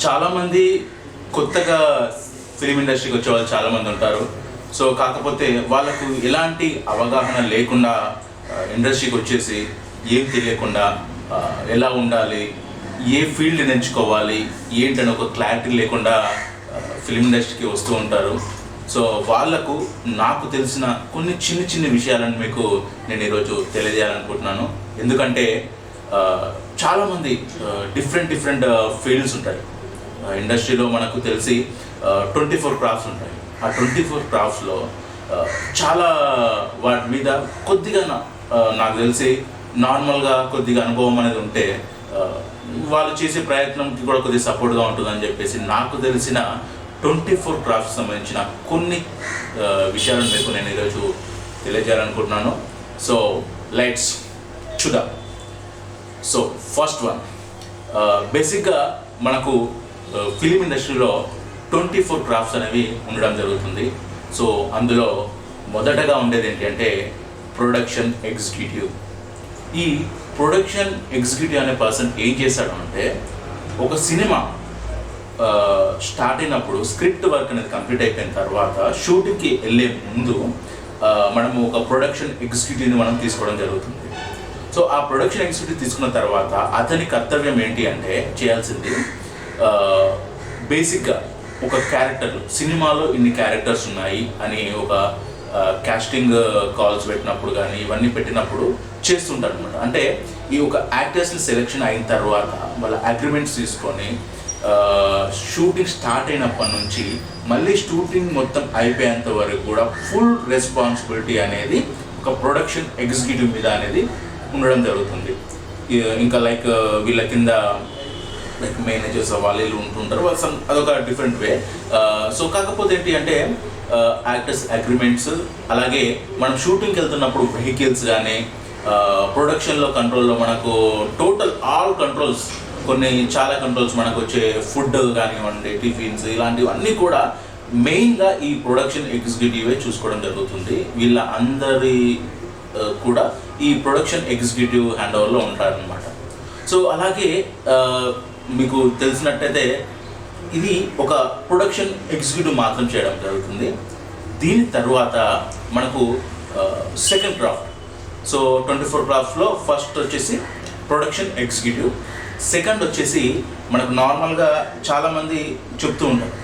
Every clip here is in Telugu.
చాలామంది కొత్తగా ఫిలిం ఇండస్ట్రీకి వచ్చే వాళ్ళు చాలామంది ఉంటారు. సో కాకపోతే వాళ్ళకు ఎలాంటి అవగాహన లేకుండా ఇండస్ట్రీకి వచ్చేసి ఏం తెలియకుండా ఎలా ఉండాలి, ఏ ఫీల్డ్ ఎంచుకోవాలి ఏంటని ఒక క్లారిటీ లేకుండా ఫిలిం ఇండస్ట్రీకి వస్తూ ఉంటారు. సో వాళ్ళకు నాకు తెలిసిన కొన్ని చిన్న చిన్న విషయాలను మీకు నేను ఈరోజు తెలియజేయాలనుకుంటున్నాను. ఎందుకంటే చాలామంది డిఫరెంట్ ఫీల్డ్స్ ఉంటాయి ఇండస్ట్రీలో. మనకు తెలిసి 24 క్రాఫ్ట్స్ ఉంటాయి. ఆ 24 క్రాఫ్ట్స్లో చాలా వాటి మీద కొద్దిగా నాకు తెలిసి నార్మల్గా కొద్దిగా అనుభవం అనేది ఉంటే వాళ్ళు చేసే ప్రయత్నంకి కూడా కొద్దిగా సపోర్ట్గా ఉంటుందని చెప్పేసి నాకు తెలిసిన 24 క్రాఫ్ట్స్ సంబంధించిన కొన్ని విషయాలను మీకు నేను ఈరోజు తెలియజేయాలనుకుంటున్నాను. సో లెట్స్ చూద్దాం. సో ఫస్ట్ వన్, బేసిక్గా మనకు ఫిలిం ఇండస్ట్రీలో 24 క్రాఫ్ట్స్ అనేవి ఉండడం జరుగుతుంది. సో అందులో మొదటగా ఉండేది ఏంటి అంటే ప్రొడక్షన్ ఎగ్జిక్యూటివ్. ఈ ప్రొడక్షన్ ఎగ్జిక్యూటివ్ అనే పర్సన్ ఏం చేశాడు అంటే, ఒక సినిమా స్టార్ట్ అయినప్పుడు స్క్రిప్ట్ వర్క్ అనేది కంప్లీట్ అయిపోయిన తర్వాత షూటింగ్కి వెళ్ళే ముందు మనము ఒక ప్రొడక్షన్ ఎగ్జిక్యూటివ్ని మనం తీసుకోవడం జరుగుతుంది. సో ఆ ప్రొడక్షన్ ఎగ్జిక్యూటివ్ తీసుకున్న తర్వాత అతని కర్తవ్యం ఏంటి అంటే చేయాల్సింది బేసిక్గా ఒక క్యారెక్టర్, సినిమాలో ఇన్ని క్యారెక్టర్స్ ఉన్నాయి అని ఒక కాస్టింగ్ కాల్స్ పెట్టినప్పుడు కానీ ఇవన్నీ పెట్టినప్పుడు చేస్తుంటారు అనమాట. అంటే ఈ ఒక యాక్టర్స్ని సెలెక్షన్ అయిన తర్వాత వాళ్ళ అగ్రిమెంట్స్ తీసుకొని షూటింగ్ స్టార్ట్ అయినప్పటి నుంచి మళ్ళీ షూటింగ్ మొత్తం అయిపోయేంత వరకు కూడా ఫుల్ రెస్పాన్సిబిలిటీ అనేది ఒక ప్రొడక్షన్ ఎగ్జిక్యూటివ్ మీద అనేది ఉండడం జరుగుతుంది. ఇంకా లైక్ వీళ్ళ కింద లైక్ మేనేజర్స్ వాళ్ళు ఉంటుంటారు, అదొక డిఫరెంట్ వే. సో కాకపోతే ఏంటి అంటే యాక్టర్స్ అగ్రిమెంట్స్, అలాగే మనం షూటింగ్కి వెళ్తున్నప్పుడు వెహికల్స్ కానీ ప్రొడక్షన్లో కంట్రోల్లో మనకు టోటల్ ఆల్ కంట్రోల్స్, చాలా కంట్రోల్స్ మనకు వచ్చే ఫుడ్ కానివ్వండి, టిఫిన్స్, ఇలాంటివన్నీ కూడా మెయిన్గా ఈ ప్రొడక్షన్ ఎగ్జిక్యూటివే చూసుకోవడం జరుగుతుంది. వీళ్ళ అందరి కూడా ఈ ప్రొడక్షన్ ఎగ్జిక్యూటివ్ హ్యాండ్ ఓవర్లో ఉంటారనమాట. సో అలాగే మీకు తెలిసినట్టయితే ఇది ఒక ప్రొడక్షన్ ఎగ్జిక్యూటివ్ మాత్రం చేయడం జరుగుతుంది. దీని తర్వాత మనకు సెకండ్ క్రాఫ్ట్. సో 24 క్రాఫ్ట్స్లో ఫస్ట్ వచ్చేసి ప్రొడక్షన్ ఎగ్జిక్యూటివ్, సెకండ్ వచ్చేసి మనకు నార్మల్గా చాలామంది చెప్తూ ఉంటారు,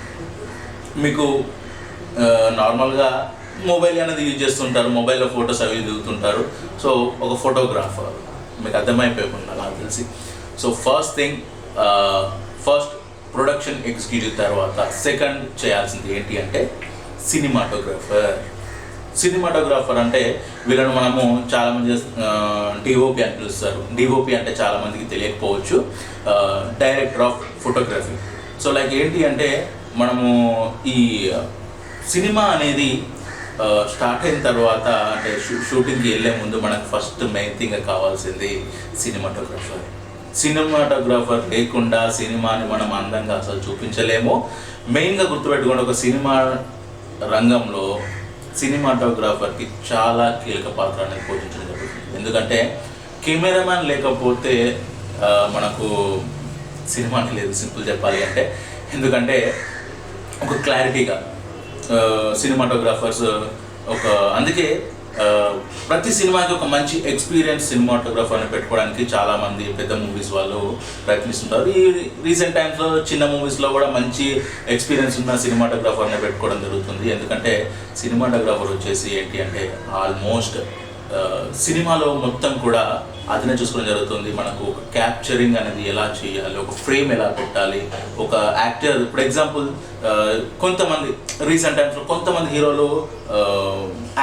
మీకు నార్మల్గా మొబైల్ అనేది యూజ్ చేస్తుంటారు, మొబైల్లో ఫొటోస్ అవి దిగుతుంటారు. సో ఒక ఫోటోగ్రాఫర్ మీకు అర్థమైపోకుండా నాకు తెలిసి. సో ఫస్ట్ ప్రొడక్షన్ ఎగ్జిక్యూటివ్ తర్వాత సెకండ్ చేయాల్సింది ఏంటి అంటే సినిమాటోగ్రాఫర్ అంటే వీళ్ళను మనము చాలామంది డిఓపి అని పిలుస్తారు. డిఓపి అంటే చాలామందికి తెలియకపోవచ్చు, director of photography. So like ఏంటి అంటే మనము ఈ సినిమా అనేది స్టార్ట్ అయిన తర్వాత అంటే షూటింగ్కి వెళ్ళే ముందు మనకు ఫస్ట్ మెయిన్ థింగ్ కావాల్సింది సినిమాటోగ్రాఫర్ లేకుండా సినిమాని మనం అందంగా అసలు చూపించలేము. మెయిన్గా గుర్తుపెట్టుకోండి, ఒక సినిమా రంగంలో సినిమాటోగ్రాఫర్కి చాలా కీలక పాత్ర అనేది పోషించడం జరుగుతుంది. ఎందుకంటే కెమెరామ్యాన్ లేకపోతే మనకు సినిమాని లేదు, సింపుల్ చెప్పాలి అంటే. ఎందుకంటే ఒక క్లారిటీగా సినిమాటోగ్రాఫర్స్ అందుకే ప్రతి సినిమాకి ఒక మంచి ఎక్స్పీరియన్స్ సినిమాటోగ్రాఫర్ని పెట్టుకోవడానికి చాలామంది పెద్ద మూవీస్ వాళ్ళు ప్రయత్నిస్తుంటారు. ఈ రీసెంట్ టైమ్స్లో చిన్న మూవీస్లో కూడా మంచి ఎక్స్పీరియన్స్ ఉన్న సినిమాటోగ్రాఫర్ని పెట్టుకోవడం జరుగుతుంది. ఎందుకంటే సినిమాటోగ్రాఫర్ వచ్చేసి ఏంటి అంటే ఆల్మోస్ట్ సినిమాలో మొత్తం కూడా అతనే చూసుకోవడం జరుగుతుంది. మనకు ఒక క్యాప్చరింగ్ అనేది ఎలా చేయాలి, ఒక ఫ్రేమ్ ఎలా పెట్టాలి, ఒక యాక్టర్ ఇప్పుడు ఎగ్జాంపుల్ కొంతమంది రీసెంట్ టైమ్స్లో కొంతమంది హీరోలు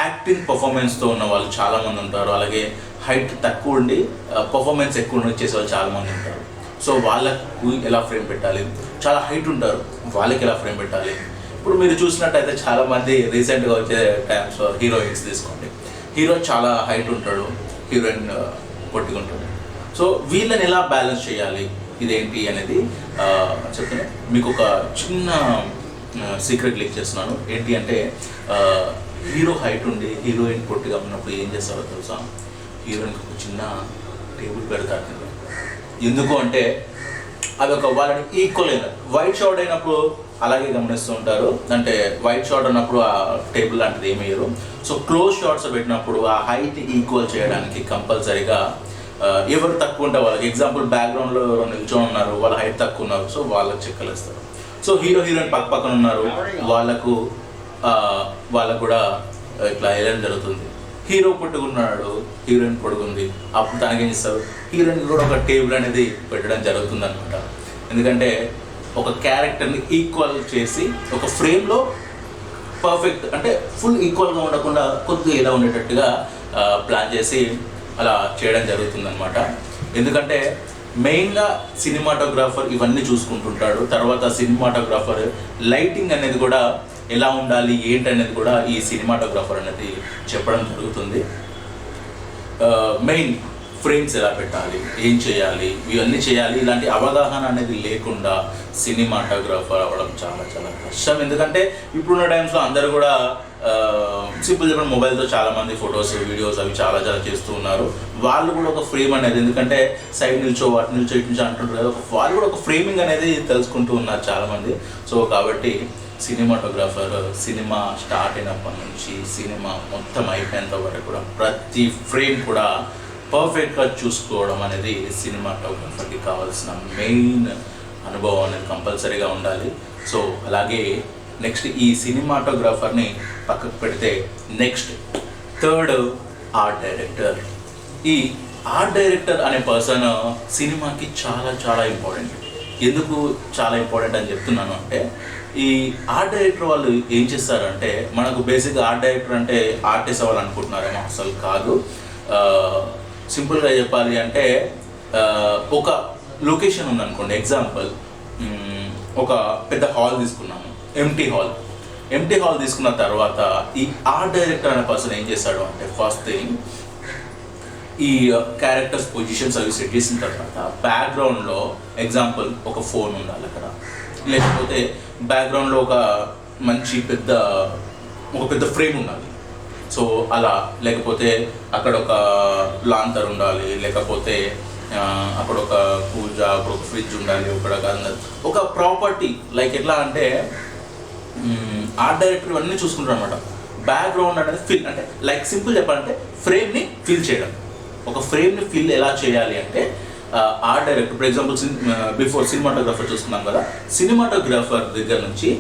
యాక్టింగ్ పర్ఫార్మెన్స్తో ఉన్న వాళ్ళు చాలామంది ఉంటారు. అలాగే హైట్ తక్కువ ఉండి పర్ఫార్మెన్స్ ఎక్కువ చేసే వాళ్ళు చాలామంది ఉంటారు. సో వాళ్ళకు ఎలా ఫ్రేమ్ పెట్టాలి, చాలా హైట్ ఉంటారు, వాళ్ళకి ఎలా ఫ్రేమ్ పెట్టాలి. ఇప్పుడు మీరు చూసినట్టయితే చాలామంది రీసెంట్గా వచ్చే టైమ్స్లో హీరోయిన్స్ తీసుకోండి, హీరో చాలా హైట్ ఉంటాడు, హీరోయిన్ కొట్టుకుంటాడు. సో వీళ్ళని ఎలా బ్యాలెన్స్ చేయాలి, ఇదేంటి అనేది చెప్తాను. మీకు ఒక చిన్న సీక్రెట్ లీక్ చేస్తున్నాను. ఏంటి అంటే హీరో హైట్ ఉండి హీరోయిన్ పొట్టిగా ఉన్నప్పుడు ఏం చేస్తారో తెలుసా, హీరోయిన్కి ఒక చిన్న టేబుల్ పెడతారు. ఎందుకు అంటే అదొక వాళ్ళని ఈక్వల్ అయినట్టు. వైట్ షాట్ అయినప్పుడు అలాగే గమనిస్తూ ఉంటారు, అంటే వైట్ షాట్ అన్నప్పుడు ఆ టేబుల్ లాంటిది ఏమి వేయరు. సో క్లోజ్ షాట్స్ పెట్టినప్పుడు ఆ హైట్ ఈక్వల్ చేయడానికి కంపల్సరీగా ఎవరు తక్కువ ఉంటే వాళ్ళకి, ఎగ్జాంపుల్ బ్యాక్గ్రౌండ్లో నిల్చొని ఉన్నారు, వాళ్ళ హైట్ తక్కువ ఉన్నారు, సో వాళ్ళకి చెక్కలు ఇస్తారు. సో హీరో హీరోయిన్ పక్క పక్కన ఉన్నారు, వాళ్ళకు కూడా ఇట్లా వేయడం జరుగుతుంది. హీరో పొట్టుకున్నాడు, హీరోయిన్ పొడుగుంది, అప్పుడు తనకేం ఇస్తారు, హీరోయిన్ కూడా ఒక టేబుల్ అనేది పెట్టడం జరుగుతుంది అనమాట. ఎందుకంటే ఒక క్యారెక్టర్ని ఈక్వల్ చేసి ఒక ఫ్రేమ్లో పర్ఫెక్ట్ అంటే ఫుల్ ఈక్వల్గా ఉండకుండా కొద్దిగా ఇలా ఉండేటట్టుగా ప్లాన్ చేసి అలా చేయడం జరుగుతుందన్నమాట. ఎందుకంటే మెయిన్గా సినిమాటోగ్రాఫర్ ఇవన్నీ చూసుకుంటుంటాడు. తర్వాత సినిమాటోగ్రాఫర్ లైటింగ్ అనేది కూడా ఎలా ఉండాలి ఏంటి అనేది కూడా ఈ సినిమాటోగ్రాఫర్ అనేది చెప్పడం జరుగుతుంది. మెయిన్ ఫ్రేమ్స్ ఎలా పెట్టాలి, ఏం చేయాలి, ఇవన్నీ చేయాలి. ఇలాంటి అవగాహన అనేది లేకుండా సినిమాటోగ్రాఫర్ అవ్వడం చాలా చాలా కష్టం. ఎందుకంటే ఇప్పుడున్న టైమ్స్లో అందరూ కూడా సింపుల్ చెప్పిన మొబైల్తో చాలామంది ఫొటోస్ వీడియోస్ అవి చాలా చాలా చేస్తూ ఉన్నారు. వాళ్ళు కూడా ఒక ఫ్రేమ్ అనేది, ఎందుకంటే సైడ్ నిల్చో అటు నిల్చో ఇటు నిల్చో అంటుంటారు కదా, వాళ్ళు కూడా ఒక ఫ్రేమింగ్ అనేది తెలుసుకుంటూ ఉన్నారు చాలామంది. సో కాబట్టి సినిమాటోగ్రాఫర్ సినిమా స్టార్ట్ అయినప్పటి నుంచి సినిమా మొత్తం అయిపోయేంత వరకు కూడా ప్రతి ఫ్రేమ్ కూడా పర్ఫెక్ట్గా చూసుకోవడం అనేది సినిమాటోగ్రాఫర్కి కావాల్సిన మెయిన్ అనుభవం అనేది కంపల్సరీగా ఉండాలి. సో అలాగే నెక్స్ట్ ఈ సినిమాటోగ్రాఫర్ని పక్కకు పెడితే నెక్స్ట్ థర్డ్ ఆర్ట్ డైరెక్టర్. ఈ ఆర్ట్ డైరెక్టర్ అనే పర్సన్ సినిమాకి చాలా చాలా ఇంపార్టెంట్. ఎందుకు చాలా ఇంపార్టెంట్ అని చెప్తున్నాను అంటే, ఈ ఆర్ట్ డైరెక్టర్ వాళ్ళు ఏం చేస్తారంటే, మనకు బేసిక్గా ఆర్ట్ డైరెక్టర్ అంటే ఆర్టిస్ట్ అవ్వాలి అనుకుంటున్నారేమో, అసలు కాదు. సింపుల్గా చెప్పాలి అంటే ఒక లొకేషన్ ఉందనుకోండి, ఎగ్జాంపుల్ ఒక పెద్ద హాల్ తీసుకున్నాము, ఎంటీ హాల్ తీసుకున్న తర్వాత ఈ ఆర్ట్ డైరెక్టర్ అనే పర్సన్ ఏం చేస్తాడు అంటే, ఫస్ట్ థింగ్ ఈ క్యారెక్టర్స్ పొజిషన్స్ అవి సెట్ చేసిన తర్వాత బ్యాక్గ్రౌండ్లో ఎగ్జాంపుల్ ఒక ఫోన్ ఉండాలి అక్కడ, లేకపోతే బ్యాక్గ్రౌండ్లో ఒక మంచి పెద్ద ఫ్రేమ్ ఉండాలి. సో అలా, లేకపోతే అక్కడ ఒక లాంతర్ ఉండాలి, లేకపోతే అక్కడ ఒక పూజ, అక్కడ ఒక ఫ్రిడ్జ్ ఉండాలి, ఒక ప్రాపర్టీ. లైక్ ఎట్లా అంటే ఆర్ట్ డైరెక్టర్ ఇవన్నీ చూసుకుంటారు అనమాట. బ్యాక్గ్రౌండ్ అనేది ఫిల్ అంటే, లైక్ సింపుల్ చెప్పాలంటే ఫ్రేమ్ని ఫిల్ చేయడం. ఒక ఫ్రేమ్ని ఫిల్ ఎలా చేయాలి అంటే art director, for example before cinematographer చూసుకున్నాం కదా, సినిమాటోగ్రాఫర్ దగ్గర నుంచి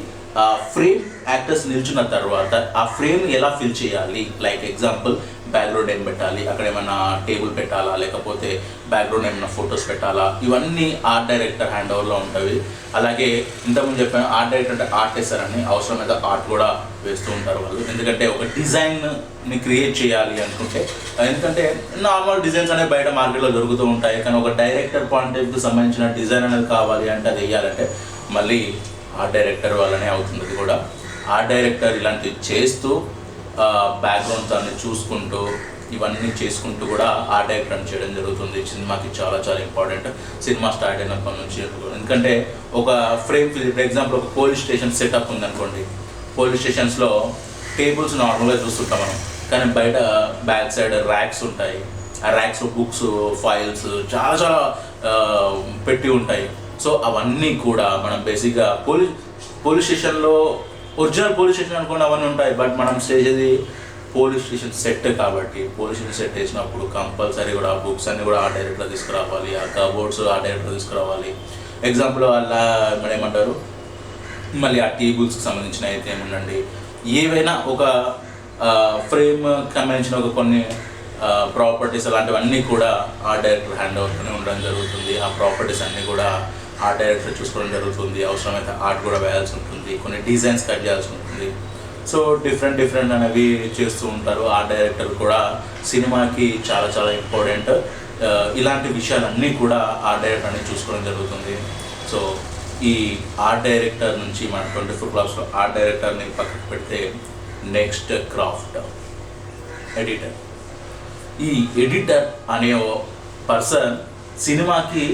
ఫ్రేమ్ యాక్టర్స్ నిల్చున్న తర్వాత ఆ ఫ్రేమ్ ఎలా ఫిల్ చేయాలి, లైక్ ఎగ్జాంపుల్ బ్యాక్గ్రౌండ్ ఏం పెట్టాలి, అక్కడ ఏమైనా టేబుల్ పెట్టాలా, లేకపోతే బ్యాక్గ్రౌండ్ ఏమైనా ఫొటోస్ పెట్టాలా, ఇవన్నీ ఆర్ట్ డైరెక్టర్ హ్యాండ్ ఓవర్లో ఉంటుంది. అలాగే ఇంతకుముందు చెప్పాను, ఆర్ట్ డైరెక్టర్ అంటే ఆర్ట్ వేస్తారని, అవసరమైతే ఆర్ట్ కూడా వేస్తూ ఉంటారు వాళ్ళు. ఎందుకంటే ఒక డిజైన్ని క్రియేట్ చేయాలి అనుకుంటే, ఎందుకంటే నార్మల్ డిజైన్స్ అనేవి బయట మార్కెట్లో దొరుకుతూ ఉంటాయి, కానీ ఒక డైరెక్టర్ పాయింట్ ఆఫ్ వ్యూకి సంబంధించిన డిజైన్ అనేది కావాలి అంటే, అది వేయాలంటే మళ్ళీ ఆర్ట్ డైరెక్టర్ వాళ్ళనే అవుతుంది. అది కూడా ఆర్ట్ డైరెక్టర్ ఇలాంటివి చేస్తూ బ్యాక్గ్రౌండ్స్ అన్ని చూసుకుంటూ ఇవన్నీ చేసుకుంటూ కూడా ఆర్ట్ డైరెక్టర్ చేయడం జరుగుతుంది. సినిమాకి చాలా చాలా ఇంపార్టెంట్, సినిమా స్టార్ట్ అయినప్పటి నుంచి. ఎందుకంటే ఒక ఫ్రేమ్, ఫర్ ఎగ్జాంపుల్ ఒక పోలీస్ స్టేషన్ సెటప్ ఉందనుకోండి, పోలీస్ స్టేషన్స్లో టేబుల్స్ నార్మల్గా చూస్తుంటాం మనం, కానీ బయట బ్యాక్ సైడ్ ర్యాక్స్ ఉంటాయి. ఆ ర్యాక్స్లో బుక్స్, ఫైల్స్ చాలా చాలా పెట్టి ఉంటాయి. సో అవన్నీ కూడా మనం బేసిక్గా పోలీస్ స్టేషన్లో ఒరిజినల్ పోలీస్ స్టేషన్ అనుకోండి అవన్నీ ఉంటాయి, బట్ మనం చేసేది పోలీస్ స్టేషన్ సెట్ కాబట్టి పోలీస్ స్టేషన్ సెట్ వేసినప్పుడు కంపల్సరీ కూడా ఆ బుక్స్ అన్నీ కూడా ఆ డైరెక్ట్లో తీసుకురావాలి, ఆ కబోర్డ్స్ ఆ డైరెక్ట్లో తీసుకురావాలి. ఎగ్జాంపుల్ అలా మనం ఏమంటారు, మళ్ళీ ఆ టేబుల్స్కి సంబంధించిన అయితే ఏముండండి, ఏవైనా ఒక ఫ్రేమ్ సంబంధించిన ఒక కొన్ని ప్రాపర్టీస్ అలాంటివన్నీ కూడా ఆ డైరెక్టర్ హ్యాండ్ ఓవర్లోనే ఉండడం జరుగుతుంది. ఆ ప్రాపర్టీస్ అన్నీ కూడా ఆర్ట్ డైరెక్టర్ చూసుకోవడం జరుగుతుంది. అవసరమైతే ఆర్ట్ కూడా వేయాల్సి ఉంటుంది, కొన్ని డిజైన్స్ కట్ చేయాల్సి ఉంటుంది. సో డిఫరెంట్ అనేవి చేస్తూ ఉంటారు. ఆర్ట్ డైరెక్టర్ కూడా సినిమాకి చాలా చాలా ఇంపార్టెంట్. ఇలాంటి విషయాలన్నీ కూడా ఆర్ట్ డైరెక్టర్ అనేది చూసుకోవడం జరుగుతుంది. సో ఈ ఆర్ట్ డైరెక్టర్ నుంచి మన 24 క్లాస్లో ఆర్ట్ డైరెక్టర్ని పక్కకు పెడితే నెక్స్ట్ క్రాఫ్ట్ ఎడిటర్. ఈ ఎడిటర్ అనే పర్సన్ సినిమాకి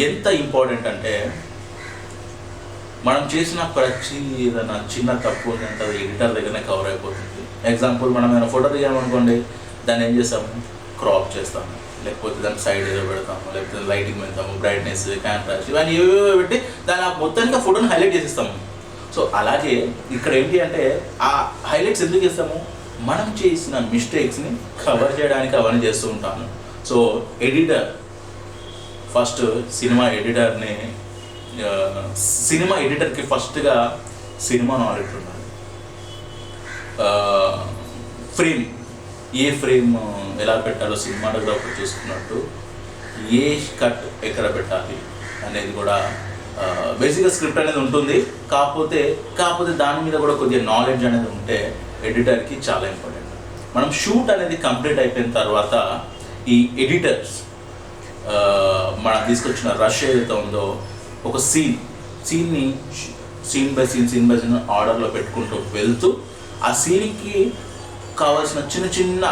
ఎంత ఇంపార్టెంట్ అంటే, మనం చేసిన ప్రతి ఏదైనా చిన్న తప్పు ఉందంటే అది ఎడిటర్ దగ్గరనే కవర్ అయిపోతుంది. ఎగ్జాంపుల్ మనం ఏమైనా ఫోటో దిగామనుకోండి, దాన్ని ఏం చేస్తాము, క్రాప్ చేస్తాము, లేకపోతే దానికి సైడ్ ఏదో పెడతాము, లేకపోతే లైటింగ్ పెడతాము, బ్రైట్నెస్, కాంట్రాస్ట్, ఇవన్నీ ఏవేవో పెట్టి దాని మొత్తానికి ఆ ఫోటోని హైలైట్ చేసిస్తాము. సో అలాగే ఇక్కడ ఏంటి అంటే ఆ హైలైట్స్ ఎందుకు ఇస్తాము, మనం చేసిన మిస్టేక్స్ని కవర్ చేయడానికి అవన్నీ చేస్తూ ఉంటాము. సో ఎడిటర్ ఫస్ట్ సినిమా ఎడిటర్కి ఫస్ట్గా సినిమా నాలెడ్జ్ ఉండాలి. ఫ్రేమ్, ఏ ఫ్రేమ్ ఎలా పెట్టాలో సినిమాటోగ్రాఫర్ చూసుకున్నట్టు ఏ కట్ ఎక్కడ పెట్టాలి అనేది కూడా బేసిక్గా స్క్రిప్ట్ అనేది ఉంటుంది. కాకపోతే దాని మీద కూడా కొద్దిగా నాలెడ్జ్ అనేది ఉంటే ఎడిటర్కి చాలా ఇంపార్టెంట్. మనం షూట్ అనేది కంప్లీట్ అయిపోయిన తర్వాత ఈ ఎడిటర్స్ మనం తీసుకొచ్చిన రష్ ఏదైతే ఉందో ఒక సీన్ని సీన్ బై సీన్ ఆర్డర్లో పెట్టుకుంటూ వెళ్తూ ఆ సీన్కి కావాల్సిన చిన్న చిన్న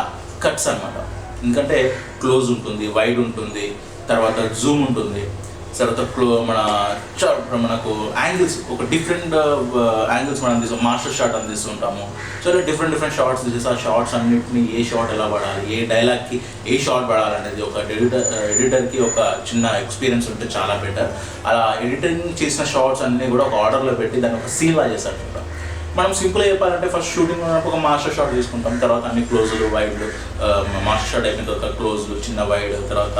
కట్స్ అన్నమాట. ఎందుకంటే క్లోజ్ ఉంటుంది, వైడ్ ఉంటుంది, తర్వాత జూమ్ ఉంటుంది, తర్వాత మనకు యాంగిల్స్, ఒక డిఫరెంట్ యాంగిల్స్ మనం మాస్టర్ షాట్ అందిస్తుంటాము. సో ఇలా డిఫరెంట్ షార్ట్స్ తీసేసి ఆ షార్ట్స్ అన్నింటినీ ఏ షాట్ ఎలా పడాలి, ఏ డైలాగ్కి ఏ షాట్ పడాలి అనేది ఒక ఎడిటర్కి ఒక చిన్న ఎక్స్పీరియన్స్ ఉంటే చాలా బెటర్. అలా ఎడిటింగ్ చేసిన షార్ట్స్ అన్నీ కూడా ఒక ఆర్డర్లో పెట్టి దాన్ని ఒక సీన్లా చేస్తారు. మనం సింపుల్గా చెప్పాలంటే ఫస్ట్ షూటింగ్ ఉన్నప్పుడు ఒక మాస్టర్ షాట్ తీసుకుంటాం, తర్వాత అన్ని క్లోజులు, వైడ్లు, మాస్టర్ షాట్ అయిపోయిన తర్వాత క్లోజులు, చిన్న వైడ్, తర్వాత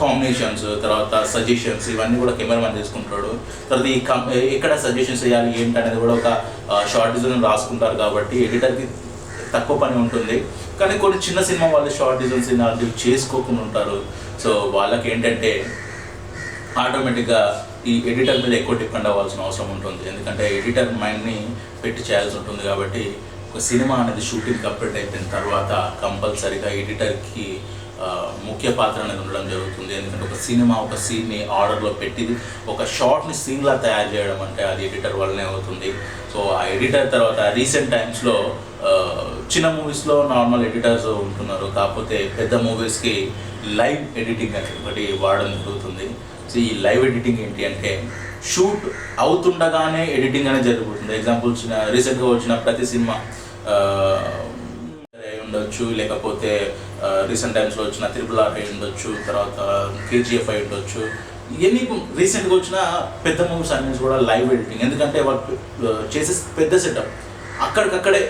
కాంబినేషన్స్, తర్వాత సజెషన్స్, ఇవన్నీ కూడా కెమెరామెన్ తీసుకుంటాడు. తర్వాత ఎక్కడ సజెషన్స్ వేయాలి ఏంటి అనేది కూడా ఒక షార్ట్ డిజైన్ రాసుకుంటారు. కాబట్టి ఎడిటర్కి తక్కువ పని ఉంటుంది. కానీ కొన్ని చిన్న సినిమా వాళ్ళు షార్ట్ డిజైన్స్ అలాంటివి చేసుకోకుండా ఉంటారు. సో వాళ్ళకి ఏంటంటే ఆటోమేటిక్గా ఈ ఎడిటర్ మీద ఎక్కువ డిపెండ్ అవ్వాల్సిన అవసరం ఉంటుంది. ఎందుకంటే ఎడిటర్ మైండ్ని పెట్టి చేయాల్సి ఉంటుంది. కాబట్టి ఒక సినిమా అనేది షూటింగ్ కంప్లీట్ అయిపోయిన తర్వాత కంపల్సరీగా ఎడిటర్కి ముఖ్య పాత్ర అనేది ఉండడం జరుగుతుంది. ఎందుకంటే ఒక సీన్ని ఆర్డర్లో పెట్టి ఒక షార్ట్ని సీన్లా తయారు చేయడం అంటే అది ఎడిటర్ వల్లనే అవుతుంది. సో ఆ ఎడిటర్ తర్వాత రీసెంట్ టైమ్స్లో చిన్న మూవీస్లో నార్మల్ ఎడిటర్స్ ఉంటున్నారు. కాకపోతే పెద్ద మూవీస్కి లైవ్ ఎడిటింగ్ అనేది ఒకటి వాడడం జరుగుతుంది. సో ఈ లైవ్ ఎడిటింగ్ ఏంటి అంటే షూట్ అవుతుండగానే ఎడిటింగ్ అనేది జరుగుతుంది. ఎగ్జాంపుల్ రీసెంట్గా వచ్చిన ప్రతి సినిమా ఉండొచ్చు, లేకపోతే రీసెంట్ టైమ్స్లో వచ్చిన RRR అయి ఉండొచ్చు, తర్వాత KGF అయి ఉండొచ్చు. ఇవన్నీ రీసెంట్గా వచ్చిన పెద్ద మూవీస్ అన్నీ కూడా లైవ్ ఎడిటింగ్. ఎందుకంటే వాళ్ళు చేసే పెద్ద సెటప్ అక్కడికక్కడే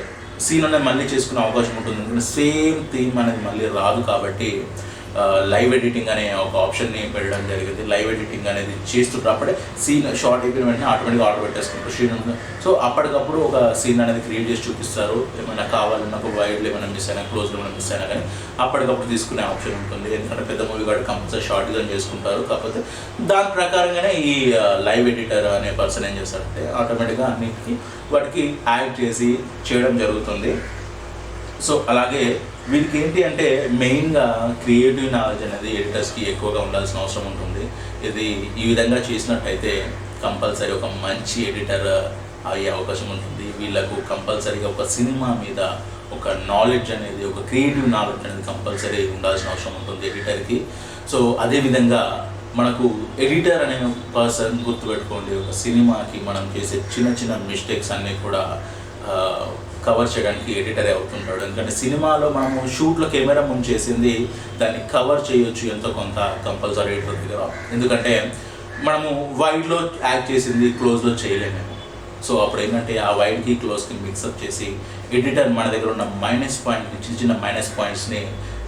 సీన్ అనేది మళ్ళీ చేసుకునే అవకాశం ఉంటుంది. ఎందుకంటే సేమ్ థీమ్ అనేది మళ్ళీ రాదు. కాబట్టి లైవ్ ఎడిటింగ్ అనే ఒక ఆప్షన్ని పెట్టడం జరిగింది. లైవ్ ఎడిటింగ్ అనేది చేస్తున్నప్పుడే సీన్ షార్ట్ అయిపోయిన వెంటనే ఆటోమేటిక్గా ఆర్డర్ పెట్టేసుకుంటారు సీన్. సో అప్పటికప్పుడు ఒక సీన్ అనేది క్రియేట్ చేసి చూపిస్తారు. ఏమైనా కావాలన్నా ఒక వైడ్లో ఏమైనా మిస్ అయినా, క్లోజ్లో ఏమైనా మిస్ అయినా కానీ అప్పటికప్పుడు తీసుకునే ఆప్షన్ ఉంటుంది. ఎందుకంటే పెద్ద మూవీ కూడా కంపల్సరీ షార్ట్ డిజైన్ చేసుకుంటారు. కాకపోతే దాని ప్రకారంగానే ఈ లైవ్ ఎడిటర్ అనే పర్సన్ ఏం చేస్తారంటే ఆటోమేటిక్గా అన్నిటికీ వాటికి యాడ్ చేసి చేయడం జరుగుతుంది. సో అలాగే వీటికి ఏంటి అంటే మెయిన్గా క్రియేటివ్ నాలెడ్జ్ అనేది ఎడిటర్స్కి ఎక్కువగా ఉండాల్సిన అవసరం ఉంటుంది. ఇది ఈ విధంగా చేసినట్టయితే కంపల్సరీ ఒక మంచి ఎడిటర్ అయ్యే అవకాశం ఉంటుంది. వీళ్ళకు కంపల్సరీగా ఒక సినిమా మీద ఒక నాలెడ్జ్ అనేది, ఒక క్రియేటివ్ నాలెడ్జ్ అనేది కంపల్సరీ ఉండాల్సిన అవసరం ఉంటుంది ఎడిటర్కి. సో అదేవిధంగా మనకు ఎడిటర్ అనే పర్సన్ గుర్తుపెట్టుకోండి, ఒక సినిమాకి మనం చేసే చిన్న చిన్న మిస్టేక్స్ అన్నీ కూడా కవర్ చేయడానికి ఎడిటరే అవుతుంటాడు. ఎందుకంటే సినిమాలో మనము షూట్లో కెమెరా ముందు చేసింది దాన్ని కవర్ చేయొచ్చు ఎంతో కొంత కంపల్సరీ ఎడిటర్ దగ్గర. ఎందుకంటే మనము వైడ్లో యాక్ట్ చేసింది క్లోజ్లో చేయలేము. సో అప్పుడు ఏంటంటే ఆ వైడ్కి క్లోజ్కి మిక్సప్ చేసి ఎడిటర్ మన దగ్గర ఉన్న చిన్న మైనస్ పాయింట్స్ని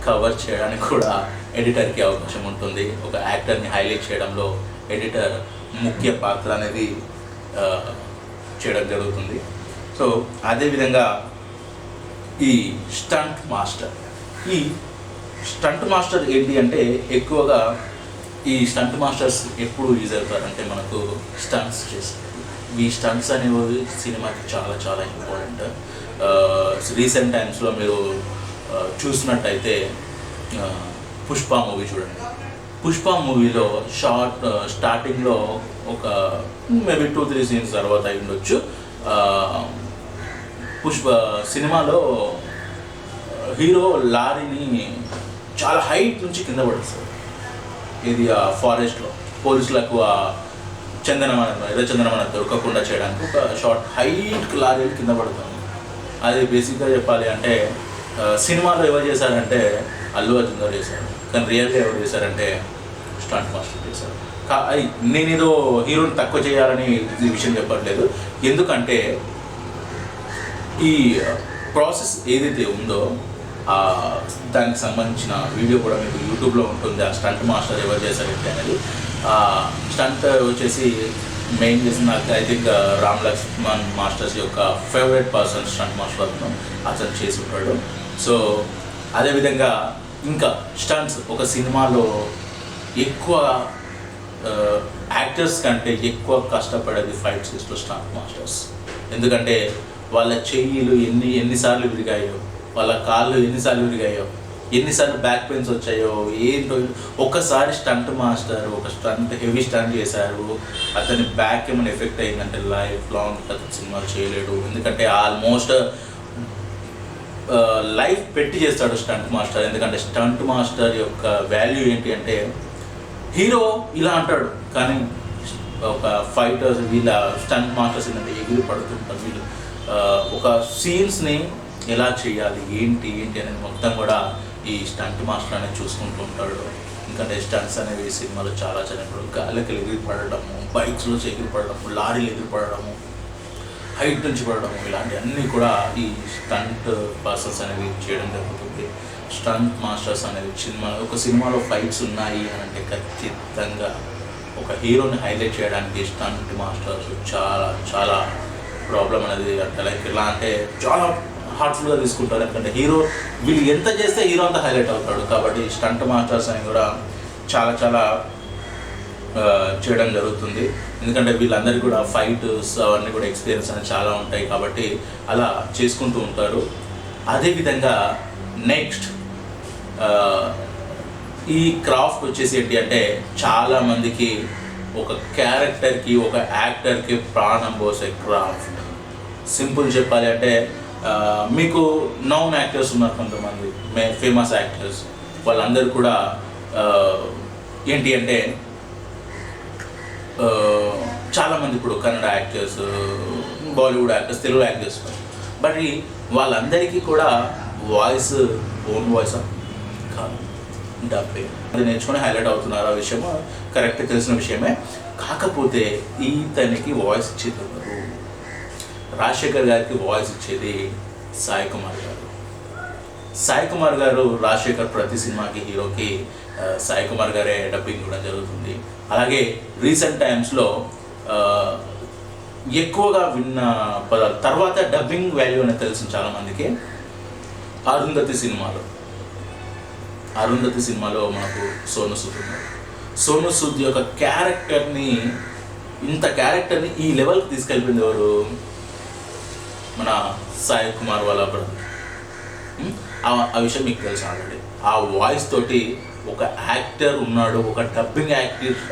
కవర్ చేయడానికి కూడా ఎడిటర్కి అవకాశం ఉంటుంది. ఒక యాక్టర్ని హైలైట్ చేయడంలో ఎడిటర్ ముఖ్య పాత్ర అనేది చేయడం జరుగుతుంది. సో అదేవిధంగా ఈ స్టంట్ మాస్టర్ ఏంటి అంటే ఎక్కువగా ఈ స్టంట్ మాస్టర్స్ ఎప్పుడు యూజ్ అవుతారంటే మనకు స్టంట్స్ చేస్తారు. ఈ స్టంట్స్ అనేవి సినిమాకి చాలా చాలా ఇంపార్టెంట్. రీసెంట్ టైమ్స్లో మీరు చూసినట్టయితే పుష్ప మూవీ చూడండి. పుష్ప మూవీలో స్టార్టింగ్లో ఒక మేబీ 2-3 సీన్స్ తర్వాత అయి ఉండొచ్చు. పుష్ప సినిమాలో హీరో లారీని చాలా హైట్ నుంచి కింద పడేస్తారు. ఇది ఆ ఫారెస్ట్లో పోలీసులకు ఆ ఎర్రచందనం దొరకకుండా చేయడానికి ఒక షార్ట్ హైట్ లారీలు కింద పడతాను. అది బేసిక్గా చెప్పాలి అంటే సినిమాలో ఎవరు చేశారంటే అల్లు అర్జున్ గారు చేశారు. కానీ రియల్గా ఎవరు చేశారంటే స్టంట్ మాస్టర్ చేశారు. నేనేదో హీరోని తక్కువ చేయాలని ఈ విషయం చెప్పట్లేదు, ఎందుకంటే ఈ ప్రాసెస్ ఏదైతే ఉందో దానికి సంబంధించిన వీడియో కూడా మీకు యూట్యూబ్లో ఉంటుంది. ఆ స్టంట్ మాస్టర్ ఎవరు చేశారంటే అనేది. స్టంట్ వచ్చేసి మెయిన్ చేసిన నాకు I think Ram Lakshman masters యొక్క ఫేవరెట్ పర్సన్ స్టంట్ మాస్టర్ అతను చేసి ఉంటాడు. సో అదేవిధంగా ఇంకా స్టంట్స్ ఒక సినిమాలో ఎక్కువ యాక్టర్స్ కంటే ఎక్కువ కష్టపడేది ఫైట్ సీన్స్లో స్టంట్ మాస్టర్స్. ఎందుకంటే వాళ్ళ చెయ్యిలు ఎన్నిసార్లు విరిగాయో, వాళ్ళ కాళ్ళు ఎన్నిసార్లు విరిగాయో, ఎన్నిసార్లు బ్యాక్ పెయిన్స్ వచ్చాయో ఏంటో. ఒక్కసారి స్టంట్ మాస్టర్ ఒక స్టంట్ హెవీ స్టంట్ చేశారు, అతని బ్యాక్ ఏమైనా ఎఫెక్ట్ అయిందంటే లైఫ్ లాంగ్ అతను సినిమాలు చేయలేడు. ఎందుకంటే ఆల్మోస్ట్ లైఫ్ పెట్టి చేస్తాడు స్టంట్ మాస్టర్. ఎందుకంటే స్టంట్ మాస్టర్ యొక్క వాల్యూ ఏంటి అంటే హీరో ఇలా అంటాడు, కానీ ఒక ఫైటర్స్ వీళ్ళ స్టంట్ మాస్టర్స్ ఏంటంటే ఎగిరి పడుతుంటారు. వీళ్ళు ఒక సీన్స్ని ఎలా చేయాలి ఏంటి అనేది మొత్తం కూడా ఈ స్టంట్ మాస్టర్ అనేది చూసుకుంటూ ఉంటాడు. ఎందుకంటే స్టంట్స్ అనేవి సినిమాలో చాలా ఇప్పుడు గాలికి ఎగిరి పడడము, బైక్స్లో ఎగిరి పడడము, లారీలు ఎగిరి పడడము, హైట్ నుంచి పడడము, ఇలాంటివన్నీ కూడా ఈ స్టంట్ పర్సన్స్ అనేవి చేయడం జరుగుతుంది. స్టంట్ మాస్టర్స్ అనేవి ఒక సినిమాలో ఫైట్స్ ఉన్నాయి అని అంటే ఖచ్చితంగా ఒక హీరోని హైలైట్ చేయడానికి స్టంట్ మాస్టర్స్ చాలా చాలా ప్రాబ్లం అనేది అంటే లైక్ ఎలా అంటే చాలా హార్ట్ఫుల్గా తీసుకుంటారు. ఎందుకంటే హీరో వీళ్ళు ఎంత చేస్తే హీరో అంతా హైలైట్ అవుతాడు. కాబట్టి స్టంట్ మాస్టర్స్ అని కూడా చాలా చాలా చేయడం జరుగుతుంది. ఎందుకంటే వీళ్ళందరికీ కూడా ఫైట్స్ అవన్నీ కూడా ఎక్స్పీరియన్స్ అనేది చాలా ఉంటాయి కాబట్టి అలా చేసుకుంటూ ఉంటారు. అదేవిధంగా నెక్స్ట్ ఈ క్రాఫ్ట్ వచ్చేసి ఏంటి అంటే చాలామందికి ఒక క్యారెక్టర్కి ఒక యాక్టర్కి ప్రాణం పోసే క్రాఫ్ట్. సింపుల్ చెప్పాలి అంటే మీకు నౌన్ యాక్టర్స్ ఉన్నారు కొంతమంది ఫేమస్ యాక్టర్స్, వాళ్ళందరూ కూడా ఏంటి అంటే చాలామంది ఇప్పుడు Kannada actors, Bollywood actors, Telugu actors, but వాళ్ళందరికీ కూడా వాయిస్ ఓన్ వాయిస్ కాదు, డబ్బే. అది నేర్చుకొని హైలైట్ అవుతున్నారు. ఆ విషయం కరెక్ట్ తెలిసిన విషయమే. కాకపోతే ఈతనికి వాయిస్ ఇచ్చేది ఎవరు? రాజశేఖర్ గారికి వాయిస్ ఇచ్చేది సాయి కుమార్ గారు. సాయి కుమార్ గారు రాజశేఖర్ ప్రతి సినిమాకి హీరోకి సాయి కుమార్ గారే డబ్బింగ్ కూడా జరుగుతుంది. అలాగే రీసెంట్ టైమ్స్లో ఎక్కువగా విన్న పదాలు తర్వాత డబ్బింగ్ వాల్యూ అనేది తెలిసింది చాలామందికి. అరుంధతి సినిమాలో మనకు సోను సూద్ ఉన్నారు. సోను సూద్ యొక్క క్యారెక్టర్ని ఈ లెవెల్కి తీసుకెళ్ళిపోయింది ఎవరు? మన సాయి కుమార్ వాళ్ళ బ్రదర్. ఆ విషయం మీకు తెలుసు ఆల్రెడీ. ఆ వాయిస్ తోటి ఒక యాక్టర్ ఉన్నాడు, ఒక డబ్బింగ్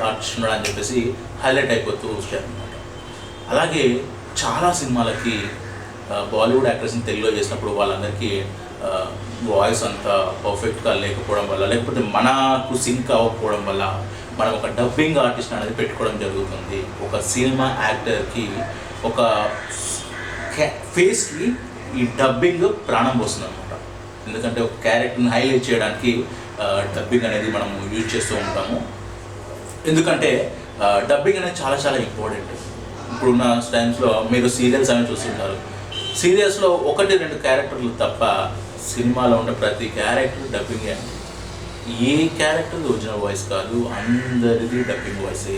ఆర్టిస్ట్ ఉన్నాడు అని చెప్పేసి హైలైట్ అయిపోతూ వచ్చారు అనమాట. అలాగే చాలా సినిమాలకి బాలీవుడ్ యాక్టర్స్ని తెలుగులో చేసినప్పుడు వాళ్ళందరికీ వాయిస్ అంతా పర్ఫెక్ట్గా లేకపోవడం వల్ల, లేకపోతే మనకు సింక్ అవ్వకపోవడం వల్ల మనం ఒక డబ్బింగ్ ఆర్టిస్ట్ అనేది పెట్టుకోవడం జరుగుతుంది. ఒక సినిమా యాక్టర్కి ఒక ఫేస్కి ఈ డబ్బింగ్ ప్రాణం పోస్తుంది అనమాట. ఎందుకంటే ఒక క్యారెక్టర్ని హైలైట్ చేయడానికి డబ్బింగ్ అనేది మనం యూజ్ చేస్తూ ఉంటాము. ఎందుకంటే డబ్బింగ్ అనేది చాలా చాలా ఇంపార్టెంట్. ఇప్పుడున్న టైమ్స్లో మీరు సీరియల్స్ అనేవి చూస్తుంటారు. సీరియల్స్లో 1-2 క్యారెక్టర్లు తప్ప సినిమాలో ఉన్న ప్రతి క్యారెక్టర్ డబ్బింగే. ఏ క్యారెక్టర్ ఒరిజినల్ వాయిస్ కాదు, అందరిది డబ్బింగ్ వాయిసే.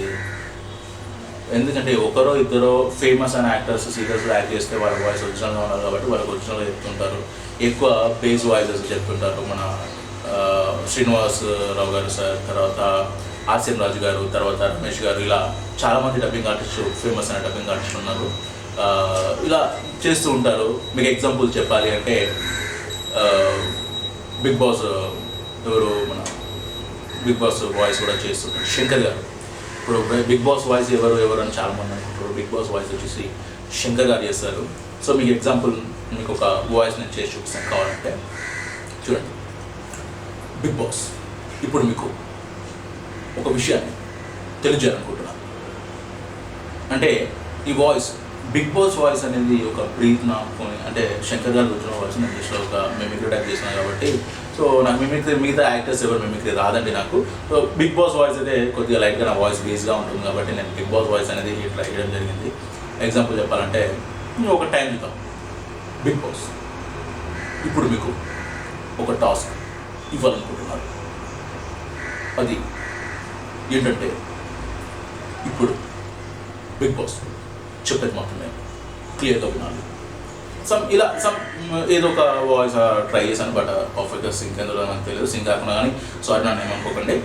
ఎందుకంటే ఒకరో ఇద్దరో ఫేమస్ అయిన యాక్టర్స్ సీరియల్స్లో యాక్ట్ చేస్తే వాళ్ళ వాయిస్ ఒరిజినల్గా ఉన్నారు కాబట్టి వాళ్ళకి ఒరిజినల్గా చెప్తుంటారు. ఎక్కువ బేస్ వాయిసెస్ చెప్తుంటారు. మన శ్రీనివాస్ రావు గారు సార్, తర్వాత ఆసిం రాజు గారు, తర్వాత రమేష్ గారు, ఇలా చాలామంది డబ్బింగ్ ఆర్టిస్టు ఫేమస్ అయిన డబ్బింగ్ ఆర్టిస్టులు ఉన్నారు. ఇలా చేస్తూ ఉంటారు. మీకు ఎగ్జాంపుల్ చెప్పాలి అంటే బిగ్ బాస్ ఎవరు మన బిగ్ బాస్ వాయిస్ కూడా చేస్తుంటారు శంకర్ గారు. ఇప్పుడు బిగ్ బాస్ వాయిస్ ఎవరు అని చాలామంది అనుకుంటారు. బిగ్ బాస్ వాయిస్ వచ్చేసి శంకర్ గారు చేస్తారు. సో మీకు ఎగ్జాంపుల్ మీకు ఒక వాయిస్ నేను చేసి చూపిస్తాను కావాలంటే చూడండి. బిగ్ బాస్ ఇప్పుడు మీకు ఒక విషయాన్ని తెలియజేయాలనుకుంటున్నాను. అంటే ఈ వాయిస్ బిగ్ బాస్ వాయిస్ అనేది ఒక బ్రీత్ నాపుకొని, అంటే శంకర్ గారు వచ్చిన వాయిస్ నేను జస్ట్ ఒక మిమిక్రీ టైప్ చేసినా కాబట్టి సో నాకు మిగతా యాక్టర్స్ ఎవరు మిమిక్రీ రాదండి నాకు. సో బిగ్ బాస్ వాయిస్ అయితే కొద్దిగా లైట్గా నా వాయిస్ బేస్గా ఉంటుంది కాబట్టి నేను బిగ్ బాస్ వాయిస్ అనేది ట్రై చేయడం జరిగింది. ఎగ్జాంపుల్ చెప్పాలంటే ఒక టైం క్రితం బిగ్ బాస్ ఇప్పుడు మీకు ఒక టాస్క్ ఇవ్వాలనుకుంటున్నారు. అది ఏంటంటే ఇప్పుడు బిగ్ బాస్ చెప్పేది మాత్రమే క్లియర్గా వినాలి. ఏదో ఒక వాయిస్ ట్రై చేశాను, బట్ పర్ఫెక్ట్గా సింక్ ఎందులో నాకు తెలియదు. సింక్ కాకుండా కానీ సారీ నన్ను ఏమనుకోకండి.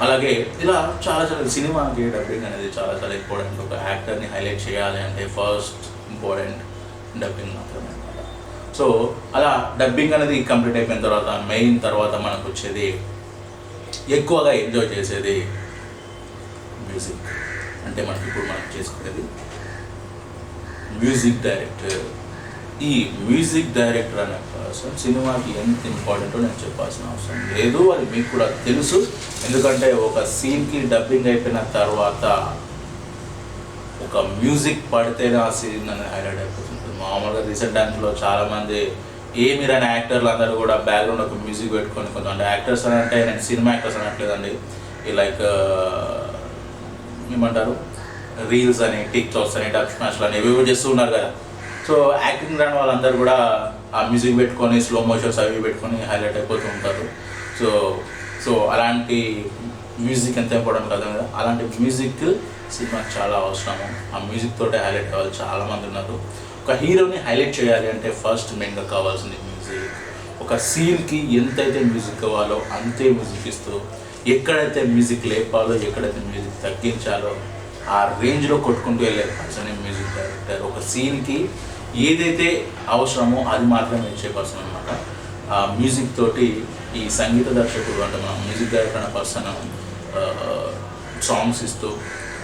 అలాగే ఇలా చాలా సినిమాకి డబ్బింగ్ అనేది చాలా ఇంపార్టెంట్. ఒక యాక్టర్ని హైలైట్ చేయాలి అంటే ఫస్ట్ ఇంపార్టెంట్ డబ్బింగ్ మాత్రమే అనమాట. సో అలా డబ్బింగ్ అనేది కంప్లీట్ అయిపోయిన తర్వాత మనకు వచ్చేది ఎక్కువగా ఎంజాయ్ చేసేది మ్యూజిక్. అంటే ఇప్పుడు మనం చేసుకునేది మ్యూజిక్ డైరెక్టర్. ఈ మ్యూజిక్ డైరెక్టర్ అనే పర్సన్ సినిమాకి ఎంత ఇంపార్టెంటో నేను చెప్పాల్సిన అవసరం లేదు, అది మీకు కూడా తెలుసు. ఎందుకంటే ఒక సీన్కి డబ్బింగ్ అయిపోయిన తర్వాత ఒక మ్యూజిక్ పడితేనే ఆ సీన్ అనేది హైలైట్ అయిపోతుంది. మామూలుగా రీసెంట్ టైమ్స్లో చాలామంది ఏమిరాని యాక్టర్లు అందరూ కూడా బ్యాక్గ్రౌండ్ ఒక మ్యూజిక్ పెట్టుకొని కొంతమంది యాక్టర్స్ అని అంటే నేను సినిమా యాక్టర్స్ అనట్లేదండి, ఈ లైక్ ఏమంటారు రీల్స్ అని టిక్టాక్స్ అని డబ్ స్మాష్లు అని ఏవేవో చేస్తూ ఉన్నారు కదా. సో యాక్టింగ్ రాని వాళ్ళందరూ కూడా ఆ మ్యూజిక్ పెట్టుకొని స్లో మోషన్స్ అవి పెట్టుకొని హైలైట్ అయిపోతూ ఉంటారు. సో అలాంటి మ్యూజిక్ ఎంత ఇంపార్టెంట్ కదా, అలాంటి మ్యూజిక్ సినిమాకి చాలా అవసరము. ఆ మ్యూజిక్ తోటే హైలైట్ అవ్వాలి. చాలామంది ఉన్నారు. ఒక హీరోని హైలైట్ చేయాలి అంటే ఫస్ట్ మెయిన్గా కావాల్సింది మ్యూజిక్. ఒక సీన్కి ఎంతైతే మ్యూజిక్ కావాలో అంతే మ్యూజిక్ ఇస్తూ, ఎక్కడైతే మ్యూజిక్ లేపాలో ఎక్కడైతే మ్యూజిక్ తగ్గించాలో ఆ రేంజ్లో కొట్టుకుంటూ వెళ్ళే పర్సన్ మ్యూజిక్ డైరెక్టర్. ఒక సీన్కి ఏదైతే అవసరమో అది మాత్రమే ఇచ్చే పర్సన్ అనమాట. ఆ మ్యూజిక్ తోటి ఈ సంగీత దర్శకుడు అంటే మనం మ్యూజిక్ డైరెక్టర్ అనే పర్సన్ సాంగ్స్ ఇస్తూ,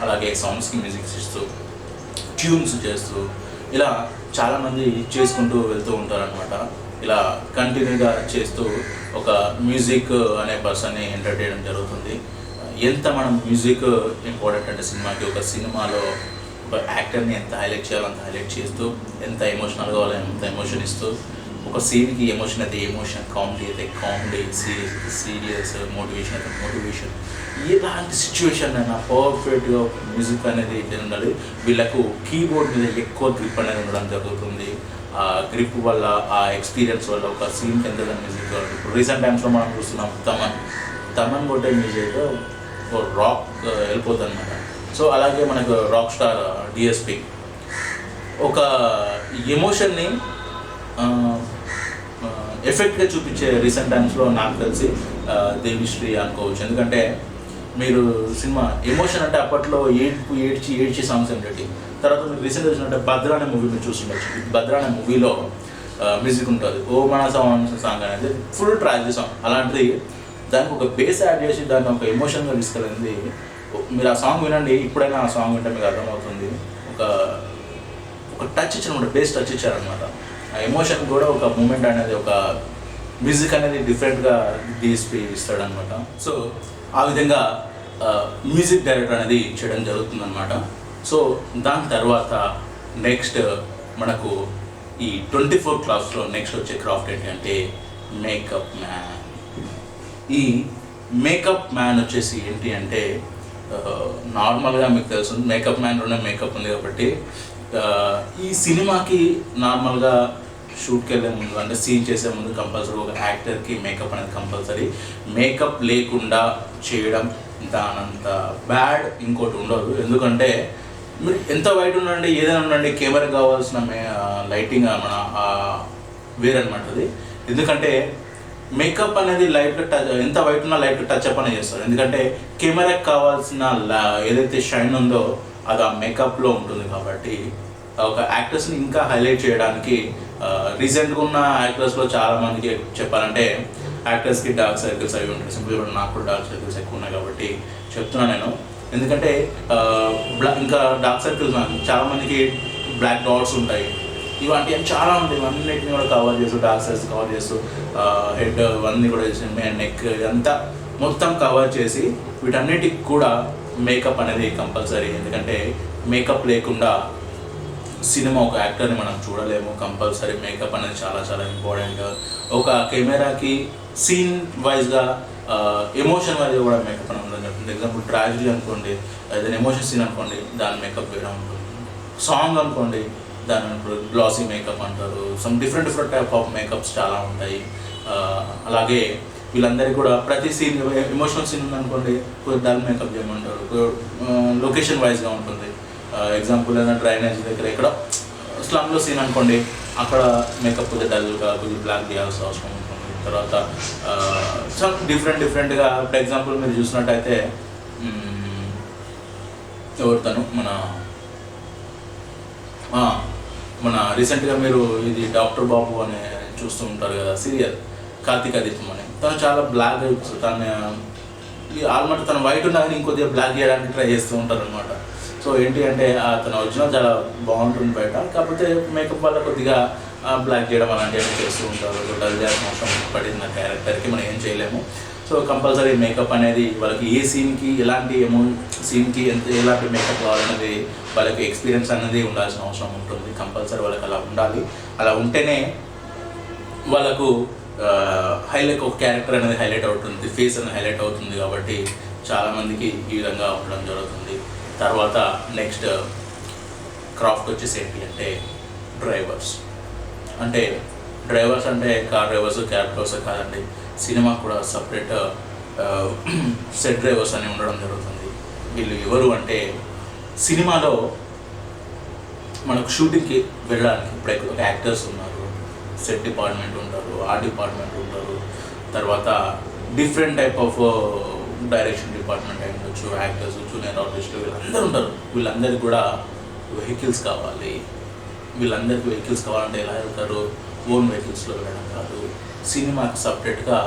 అలాగే సాంగ్స్కి మ్యూజిక్స్ ఇస్తూ, ట్యూన్స్ చేస్తూ ఇలా చాలామంది చేసుకుంటూ వెళ్తూ ఉంటారనమాట. ఇలా కంటిన్యూగా చేస్తూ ఒక మ్యూజిక్ అనే పర్సన్ని ఎంటర్టైన్ జరుగుతుంది. ఎంత మనం మ్యూజిక్ ఇంపార్టెంట్ అంటే సినిమాకి, ఒక సినిమాలో ఒక యాక్టర్ని ఎంత హైలైట్ చేయాలో అంత హైలైట్ చేస్తూ, ఎంత ఎమోషనల్ కావాలో అంత ఎమోషన్ ఇస్తూ, ఒక సీన్కి ఎమోషన్ అయితే ఎమోషన్, కామెడీ అయితే కామెడీ, సీరియస్ అయితే సీరియస్, మోటివేషన్ అయితే మోటివేషన్, ఎలాంటి సిచ్యువేషన్ అయినా పర్ఫెక్ట్గా మ్యూజిక్ అనేది ఉండాలి. వీళ్ళకు కీబోర్డ్ మీద ఎక్కువ గ్రిప్ అనేది ఉండడం జరుగుతుంది. ఆ గ్రిప్ వల్ల, ఆ ఎక్స్పీరియన్స్ వల్ల ఒక సీన్కి ఎంత మ్యూజిక్ కావాలి. ఇప్పుడు రీసెంట్ టైమ్స్లో మనం చూస్తున్నాం తమన్ కొట్టే మ్యూజిక్ రాక్ వెళ్ళిపోతుంది అనమాట. సో అలాగే మనకు రాక్ స్టార్ డిఎస్పి ఒక ఎమోషన్ని ఎఫెక్ట్గా చూపించే రీసెంట్ టైమ్స్లో నాకు తెలిసి దేవిశ్రీ అనుకోవచ్చు. ఎందుకంటే మీరు సినిమా ఎమోషన్ అంటే అప్పట్లో ఏడ్చి సాంగ్స్ ఏంటంటే, తర్వాత మీరు రీసెంట్గా చూసినట్టే భద్ర అనే మూవీ మీరు చూస్తుండొచ్చు. భద్ర అనే మూవీలో మ్యూజిక్ ఉంటుంది, ఓ మన సాంగ్ అనేది ఫుల్ ట్రాజడీ సాంగ్. అలాంటిది దానికి ఒక బేస్ యాడ్ చేసి దాన్ని ఒక ఎమోషన్గా తీసుకెళ్ళింది. మీరు ఆ సాంగ్ వినండి, ఇప్పుడైనా ఆ సాంగ్ వింటే మీకు అర్థమవుతుంది. ఒక టచ్ ఇచ్చారనమాట, బేస్ టచ్ ఇచ్చారనమాట. ఆ ఎమోషన్ కూడా ఒక మూమెంట్ అనేది, ఒక మ్యూజిక్ అనేది డిఫరెంట్గా డిఎస్పి ఇస్తాడనమాట. సో ఆ విధంగా మ్యూజిక్ డైరెక్టర్ అనేది చేయడం జరుగుతుందన్నమాట. సో దాని తర్వాత నెక్స్ట్ మనకు ఈ 24 క్లాస్లో నెక్స్ట్ వచ్చే క్రాఫ్ట్ ఏంటి అంటే మేకప్ మ్యాన్. ఈ మేకప్ మ్యాన్ వచ్చేసి ఏంటి అంటే నార్మల్గా మీకు తెలుసు మేకప్ మ్యాన్లోనే మేకప్ ఉంది కాబట్టి ఈ సినిమాకి నార్మల్గా షూట్కి వెళ్ళే ముందు అంటే సీన్ చేసే ముందు కంపల్సరీ ఒక యాక్టర్కి మేకప్ అనేది కంపల్సరీ. మేకప్ లేకుండా చేయడం దానంత బ్యాడ్ ఇంకోటి ఉండదు. ఎందుకంటే మీరు ఎంత వైట్ ఉండండి, ఏదైనా ఉండండి, కెమెరా కావాల్సిన లైటింగ్ మన వేరనమాట అది. ఎందుకంటే మేకప్ అనేది లైట్గా టచ్, ఎంత వైట్ ఉన్నా లైట్గా టచ్ అప్ అనేది చేస్తారు. ఎందుకంటే కెమెరాకి కావాల్సిన ఏదైతే షైన్ ఉందో అది ఆ మేకప్లో ఉంటుంది. కాబట్టి ఒక యాక్టర్స్ని ఇంకా హైలైట్ చేయడానికి రీసెంట్గా ఉన్న యాక్టర్స్లో చాలామందికి చెప్పాలంటే యాక్టర్స్కి డార్క్ సర్కిల్స్ అవి ఉంటాయి. సింపుల్గా నాకు కూడా డార్క్ సర్కిల్స్ ఎక్కువ ఉన్నాయి కాబట్టి చెప్తున్నాను నేను. ఎందుకంటే ఇంకా డార్క్ సర్కిల్స్ చాలామందికి బ్లాక్ డాట్స్ ఉంటాయి, ఇవంటి చాలా ఉంటాయి. ఇవన్నిటిని కూడా కవర్ చేస్తూ డార్క్ సర్కిల్స్ కవర్ చేస్తూ హెడ్ అన్నీ కూడా చేసి నెక్ ఇదంతా మొత్తం కవర్ చేసి వీటన్నిటికి కూడా మేకప్ అనేది కంపల్సరీ. ఎందుకంటే మేకప్ లేకుండా సినిమా ఒక యాక్టర్ని మనం చూడలేము, కంపల్సరీ మేకప్ అనేది చాలా చాలా ఇంపార్టెంట్. ఒక కెమెరాకి సీన్ వైజ్గా ఎమోషన్ వైజ్గా కూడా మేకప్ అని ఉందని చెప్తుంది. ఎగ్జాంపుల్ ట్రాజడీ అనుకోండి, ఏదైనా ఎమోషన్ సీన్ అనుకోండి, దాని మేకప్ వేయడం ఉంటుంది. సాంగ్ అనుకోండి, దాని గ్లాసీ మేకప్ అంటారు. Some different type of makeups చాలా ఉంటాయి. అలాగే వీళ్ళందరికీ కూడా ప్రతి సీన్ ఎమోషనల్ సీన్ ఉందనుకోండి, దాని మేకప్ చేయమంటారు. లొకేషన్ వైజ్గా ఉంటుంది. ఎగ్జాంపుల్ ఏదైనా డ్రైనేజ్ దగ్గర ఎక్కడ స్లమ్లో సీన్ అనుకోండి, అక్కడ మేకప్ కొద్దిగా డల్గా కొద్దిగా బ్లాక్ చేయాల్సిన అవసరం ఉంటుంది. తర్వాత సమ్ డిఫరెంట్గా ఫర్ ఎగ్జాంపుల్ మీరు చూసినట్టయితే ఎవరుతాను మన రీసెంట్గా మీరు ఇది డాక్టర్ బాబు అనే చూస్తూ ఉంటారు కదా సీరియల్, కార్తీక దీపం అని. తను చాలా బ్లాక్ తను ఆల్మోస్ట్ తను వైట్ ఉన్నా కానీ ఇంకొద్దిగా బ్లాక్ చేయడానికి ట్రై చేస్తూ ఉంటారు అనమాట. సో ఏంటి అంటే తన ఒరిజినల్ చాలా బాగుంటుంది బయట, కాకపోతే మేకప్ వల్ల కొద్దిగా బ్లాక్ చేయడం అలాంటివన్నీ చేస్తూ ఉంటారు. డల్ చేయాల్సిన అవసరం పడింది ఆ క్యారెక్టర్కి, మనం ఏం చేయలేము. సో కంపల్సరీ మేకప్ అనేది వాళ్ళకి ఏ సీన్కి ఎలాంటి సీన్కి ఎలాంటి మేకప్ కావాలనేది వాళ్ళకి ఎక్స్పీరియన్స్ అనేది ఉండాల్సిన అవసరం ఉంటుంది. కంపల్సరీ వాళ్ళకి అలా ఉండాలి. అలా ఉంటేనే వాళ్ళకు హైలైట్ ఒక క్యారెక్టర్ అనేది హైలైట్ అవుతుంది, ఫేస్ అనేది హైలైట్ అవుతుంది. కాబట్టి చాలామందికి ఈ విధంగా ఉండడం జరుగుతుంది. తర్వాత నెక్స్ట్ క్రాఫ్ట్ వచ్చేసి ఏంటి అంటే డ్రైవర్స్. అంటే కార్ డ్రైవర్స్, క్యాబ్ డ్రైవర్స్ కాదండి, సినిమా కూడా సపరేట్ సెట్ డ్రైవర్స్ అని ఉండడం జరుగుతుంది. వీళ్ళు ఎవరు అంటే సినిమాలో మనకు షూటింగ్కి వెళ్ళడానికి ఇప్పుడు ఒక యాక్టర్స్ ఉన్నారు, సెట్ డిపార్ట్మెంట్ ఉంటారు, ఆర్ట్ డిపార్ట్మెంట్ ఉంటారు, తర్వాత different type of direction department అయి ఉండొచ్చు, యాక్టర్స్, జూనియర్ ఆర్టిస్టులు వీళ్ళందరూ ఉంటారు. వీళ్ళందరికీ కూడా వెహికల్స్ కావాలి. వీళ్ళందరికీ వెహికల్స్ కావాలంటే ఎలా వెళ్తారు? ఓన్ వెహికల్స్లో వెళ్ళడం కాదు, సినిమాకి సపరేట్గా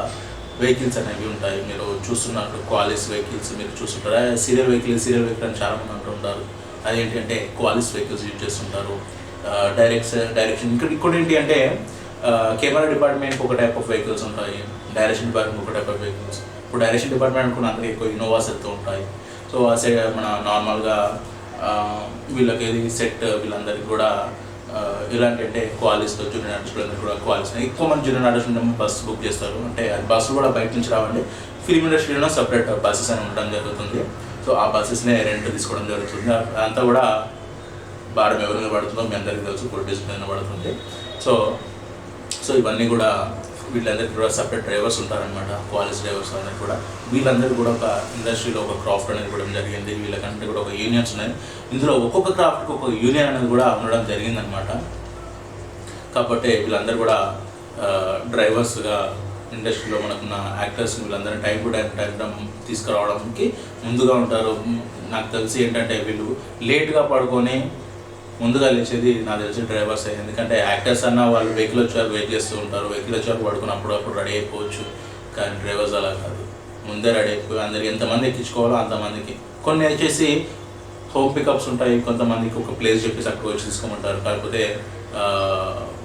వెహికల్స్ అనేవి ఉంటాయి. మీరు చూస్తున్నట్టు క్వాలిస్ వెహికల్స్ మీరు చూస్తుంటారు. సీరియల్ వెహికల్ అని చాలామంది అంటుంటారు. అదేంటంటే క్వాలిస్ వెహికల్స్ యూజ్ చేస్తుంటారు. డైరెక్షన్ ఇక్కడ ఏంటి అంటే కెమెరా డిపార్ట్మెంట్కి ఒక టైప్ ఆఫ్ వెహికల్స్ ఉంటాయి, డైరెక్షన్ డిపార్ట్మెంట్ ఒక టైప్ ఆఫ్ వెహికల్స్. ఇప్పుడు డైరెక్షన్ డిపార్ట్మెంట్ అనుకున్న అందరికీ ఎక్కువ ఇన్నోవాస్ వెళ్తూ ఉంటాయి. సో ఆ సెట్ మన నార్మల్గా వీళ్ళకి సెట్ వీళ్ళందరికీ కూడా ఇలాంటి అంటే క్వాలిస్తో జూనియర్ ఆర్టిస్టులు కూడా క్వాలిస్ ఎక్కువ మంది జూనియర్ ఆర్టిస్టులు బస్సు బుక్ చేస్తారు. అంటే అది బస్సులు కూడా బయట నుంచి రావండి, ఫిల్మ్ ఇండస్ట్రీలో సపరేట్ బస్సెస్ అని ఉండడం జరుగుతుంది. సో ఆ బస్సెస్నే రెంట్ తీసుకోవడం జరుగుతుంది. అంతా కూడా భారం ఎవరి మీద పడుతుందో మీ అందరికీ తెలుసు, ప్రొడ్యూసర్ మీద పడుతుంది. సో ఇవన్నీ కూడా వీళ్ళందరికీ కూడా సపరేట్ డ్రైవర్స్ ఉంటారనమాట, క్వాలిస్ డ్రైవర్స్ అనేది కూడా. వీళ్ళందరూ కూడా ఒక ఇండస్ట్రీలో ఒక క్రాఫ్ట్ అనేది కూడా జరిగింది. వీళ్ళకంటే కూడా ఒక యూనియన్స్ ఉన్నాయి. ఇందులో ఒక్కొక్క క్రాఫ్ట్కి ఒక యూనియన్ అనేది కూడా ఉండడం జరిగిందనమాట. కాబట్టి వీళ్ళందరూ కూడా డ్రైవర్స్గా ఇండస్ట్రీలో మనకున్న యాక్టర్స్ వీళ్ళందరూ టైం టు టైం తీసుకురావడానికి ముందుగా ఉంటారు. నాకు తెలిసి ఏంటంటే వీళ్ళు లేట్గా పడుకొని ముందుగా లేచేది నాకు తెలిసి డ్రైవర్స్. ఎందుకంటే యాక్టర్స్ అన్న వాళ్ళు వెహికల్ వచ్చారు వెయిట్ చేస్తూ ఉంటారు, వెహికల్ వచ్చారు పడుకున్నప్పుడు అప్పుడు రెడీ అయిపోవచ్చు. కానీ డ్రైవర్స్ అలా కాదు, ముందే రెడీ అయిపోయి అందరికి ఎంతమంది ఎక్కించుకోవాలో అంతమందికి. కొన్ని వచ్చేసి హోమ్ పికప్స్ ఉంటాయి, కొంతమందికి ఒక ప్లేస్ చెప్పేసి అక్కడ వచ్చి తీసుకోమంటారు. కాకపోతే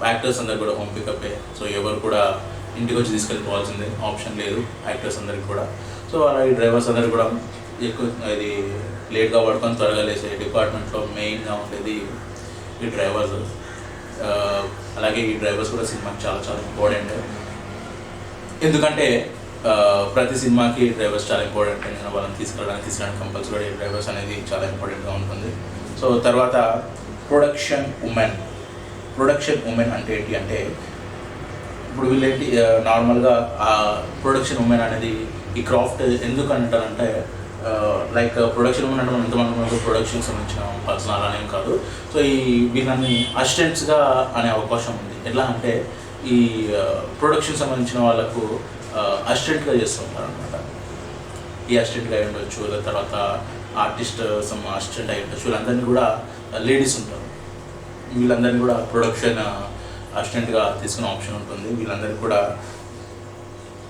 యాక్టర్స్ అందరికి కూడా హోమ్ పికప్పే. సో ఎవరు కూడా ఇంటికి వచ్చి తీసుకెళ్ళిపోవాల్సిందే, ఆప్షన్ లేదు యాక్టర్స్ అందరికి కూడా. సో అలా ఈ డ్రైవర్స్ అందరికి కూడా ఎక్కువ ఇది లేట్గా పడుకొని త్వరగా లేచే డిపార్ట్మెంట్లో మెయిన్గా ఉండేది ఈ డ్రైవర్స్. అలాగే ఈ డ్రైవర్స్ కూడా సినిమాకి చాలా చాలా ఇంపార్టెంట్. ఎందుకంటే ప్రతి సినిమాకి డ్రైవర్స్ చాలా ఇంపార్టెంట్. వాళ్ళని తీసుకురావడానికి కంపల్సరీ డ్రైవర్స్ అనేది చాలా ఇంపార్టెంట్గా ఉంటుంది. సో తర్వాత ప్రొడక్షన్ ఉమెన్ అంటే ఏంటి అంటే ఇప్పుడు వీళ్ళేంటి నార్మల్గా ఆ ప్రొడక్షన్ ఉమెన్ అనేది ఈ క్రాఫ్ట్ ఎందుకు అంటారంటే లైక్ ప్రొడక్షన్ ఉమెన్ అంటే మనం ఎంతమంది ప్రొడక్షన్ సంబంధించిన పర్సనల్ అనేం కాదు. సో ఈ వీళ్ళని అసిస్టెంట్స్గా అనే అవకాశం ఉంది. ఎట్లా అంటే ఈ ప్రొడక్షన్ సంబంధించిన వాళ్ళకు అసిస్టెంట్గా చేస్తూ ఉంటారు అనమాట. ఈ అసిస్టెంట్గా అయి ఉండొచ్చు, తర్వాత ఆర్టిస్ట్ అసిస్టెంట్ అయి ఉండొచ్చు. వీళ్ళందరినీ కూడా లేడీస్ ఉంటారు. వీళ్ళందరినీ కూడా ప్రొడక్షన్ అసిస్టెంట్గా తీసుకునే ఆప్షన్ ఉంటుంది. వీళ్ళందరికీ కూడా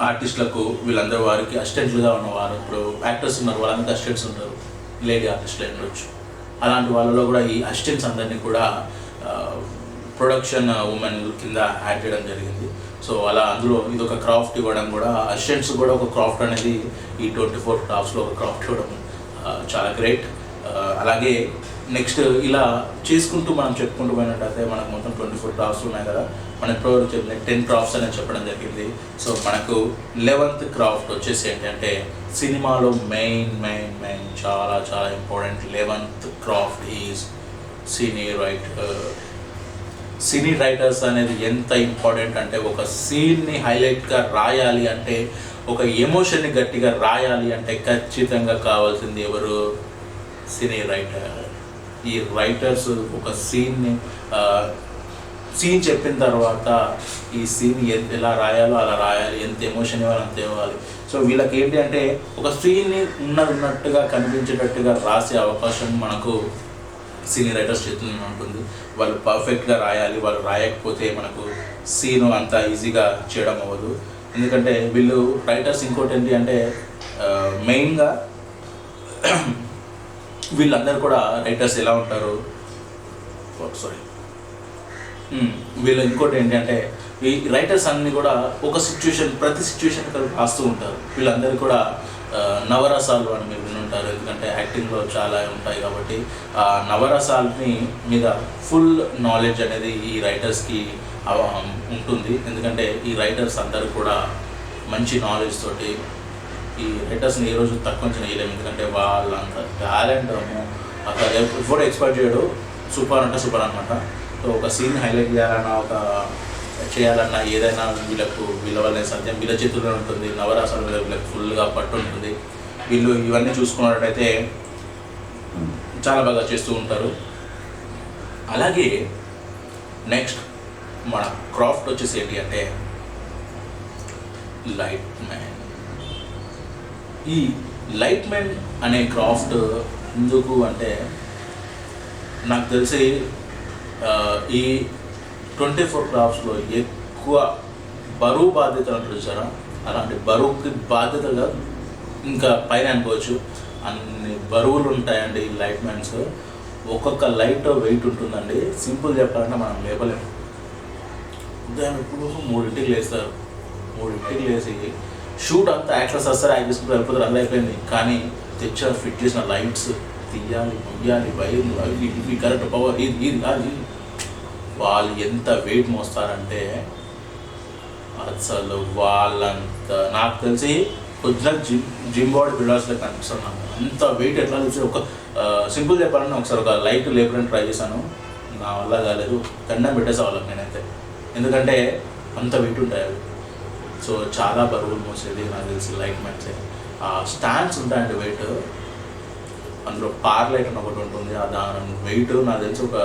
ఆర్టిస్టులకు వీళ్ళందరూ వారికి అసిస్టెంట్లుగా ఉన్నవారు. ఇప్పుడు యాక్టర్స్ ఉన్నారు, వాళ్ళందరికీ అసిస్టెంట్స్ ఉంటారు, లేడీ ఆర్టిస్టులు అయి ఉండొచ్చు. అలాంటి వాళ్ళలో కూడా ఈ అసిస్టెంట్స్ అందరినీ కూడా ప్రొడక్షన్ ఉమెన్ కింద యాడ్ చేయడం జరిగింది. సో అలా అందులో ఇది ఒక క్రాఫ్ట్ ఇవ్వడం కూడా, అసిస్టెంట్స్ కూడా ఒక క్రాఫ్ట్ అనేది ఈ 24 క్రాఫ్ట్స్లో ఒక క్రాఫ్ట్ ఇవ్వడం చాలా గ్రేట్. అలాగే నెక్స్ట్ ఇలా చేసుకుంటూ మనం చెప్పుకుంటూ పోయినట్టయితే మనకు మొత్తం 24 క్రాఫ్ట్స్ ఉన్నాయి కదా. మనం ఇప్పుడు చెప్పిన 10 క్రాఫ్ట్స్ అనేది చెప్పడం జరిగింది. సో మనకు 11th క్రాఫ్ట్ వచ్చేసి ఏంటంటే సినిమాలో మెయిన్ చాలా చాలా important 11th craft is cine writer. Cine writers అనేది ఎంత ఇంపార్టెంట్ అంటే ఒక సీన్ని హైలైట్గా రాయాలి అంటే, ఒక ఎమోషన్ని గట్టిగా రాయాలి అంటే ఖచ్చితంగా కావాల్సింది ఎవరు? సినీ రైటర్. ఈ రైటర్స్ ఒక సీన్ చెప్పిన తర్వాత ఈ సీన్ ఎలా రాయాలో అలా రాయాలి, ఎంత ఎమోషన్ ఇవ్వాలి అంత ఇవ్వాలి. సో వీళ్ళకి ఏంటి అంటే ఒక సీన్ని ఉన్నట్టుగా కనిపించేటట్టుగా రాసే అవకాశం మనకు సినీ రైటర్స్ చేతుల్లో ఉంటుంది. వాళ్ళు పర్ఫెక్ట్గా రాయాలి. వాళ్ళు రాయకపోతే మనకు సీను అంత ఈజీగా చేయడం అవ్వదు. ఎందుకంటే వీళ్ళు రైటర్స్ ఇంకోటి ఏంటి అంటే మెయిన్గా వీళ్ళందరూ కూడా రైటర్స్ ఎలా ఉంటారు, వీళ్ళు ఇంకోటి ఏంటంటే ఈ రైటర్స్ అన్నీ కూడా ఒక ప్రతి సిచ్యువేషన్ రాస్తూ ఉంటారు. వీళ్ళందరూ కూడా నవరసాలు అని మీరు వినుంటారు, ఎందుకంటే యాక్టింగ్లో చాలా ఉంటాయి కాబట్టి ఆ నవరసాలని మీద ఫుల్ నాలెడ్జ్ అనేది ఈ రైటర్స్కి ఉంటుంది. ఎందుకంటే ఈ రైటర్స్ అందరూ కూడా మంచి నాలెడ్జ్ తోటి ఈ రైటర్స్ని ఏ రోజు తక్కువ చేయలేము. ఎందుకంటే వాళ్ళంత టాలెంట్ అసలు ఎప్పుడు ఎక్స్పెక్ట్ చేయడు. సూపర్ అంటే సూపర్ అనమాట. సో ఒక సీన్ హైలైట్ చేయాలన్నా ఏదైనా వీళ్ళ వల్లే సాధ్యం. వీళ్ళ చేతుల్లో ఉంటుంది. నవరాసాల మీద వీళ్ళకి ఫుల్గా పట్టు ఉంటుంది. వీళ్ళు ఇవన్నీ చూసుకున్నట్టయితే చాలా బాగా చేస్తూ ఉంటారు. అలాగే నెక్స్ట్ మన క్రాఫ్ట్ వచ్చేసి ఏంటి అంటే లైట్ మ్యాన్. ఈ లైట్ మ్యాన్ అనే క్రాఫ్ట్ ఎందుకు అంటే నాకు తెలిసి ఈ 24 క్రాఫ్ట్స్లో ఎక్కువ బరువు బాధ్యతలు అంటే చూసారా, అలాంటి బరువుకి బాధ్యతగా ఇంకా పైన అనుకోవచ్చు అన్ని బరువులు ఉంటాయండి ఈ లైట్ మ్యాన్స్. ఒక్కొక్క లైట్ వెయిట్ ఉంటుందండి. సింపుల్ చెప్పాలంటే మనం లేపలేము. ఉదయం ఇప్పుడు 3ంటికి లేస్తారు. 3ంటికి లేచి షూట్ అంతా యాక్టర్స్ వస్తారు, యాక్ట్ చేసుకుంటూ వెళ్ళిపోతారు, అంతా అయిపోయింది. కానీ తెచ్చారు ఫిట్ చేసిన లైట్స్ తీయాలి, మొయ్యాలి, వైర్లు అవి ఇవి కరెక్ట్ పవర్ ఇది వాళ్ళు ఎంత వెయిట్ మోస్తారంటే అసలు వాళ్ళంత నాకు తెలిసి కొద్దిగా జిమ్ బాడీ బిల్డర్స్లో కనిపిస్తారు. నాకు అంత వెయిట్ ఎట్లా చూసి ఒక సింపుల్ చెప్పాలంటే ఒకసారి ఒక లైట్ లేపడానికి ట్రై చేశాను, నా వల్ల కాలేదు. దండం పెట్టేసే వాళ్ళకి నేనైతే, ఎందుకంటే అంత వెయిట్ ఉంటాయి అవి. సో చాలా బరువులు మోసేది నాకు తెలిసి లైట్ మ్యాన్స్. స్టాండ్స్ ఉంటాయండి వెయిట్, అందులో పార్ లైట్ అని ఒకటి ఉంటుంది. దాని వెయిట్ నాకు తెలిసి ఒక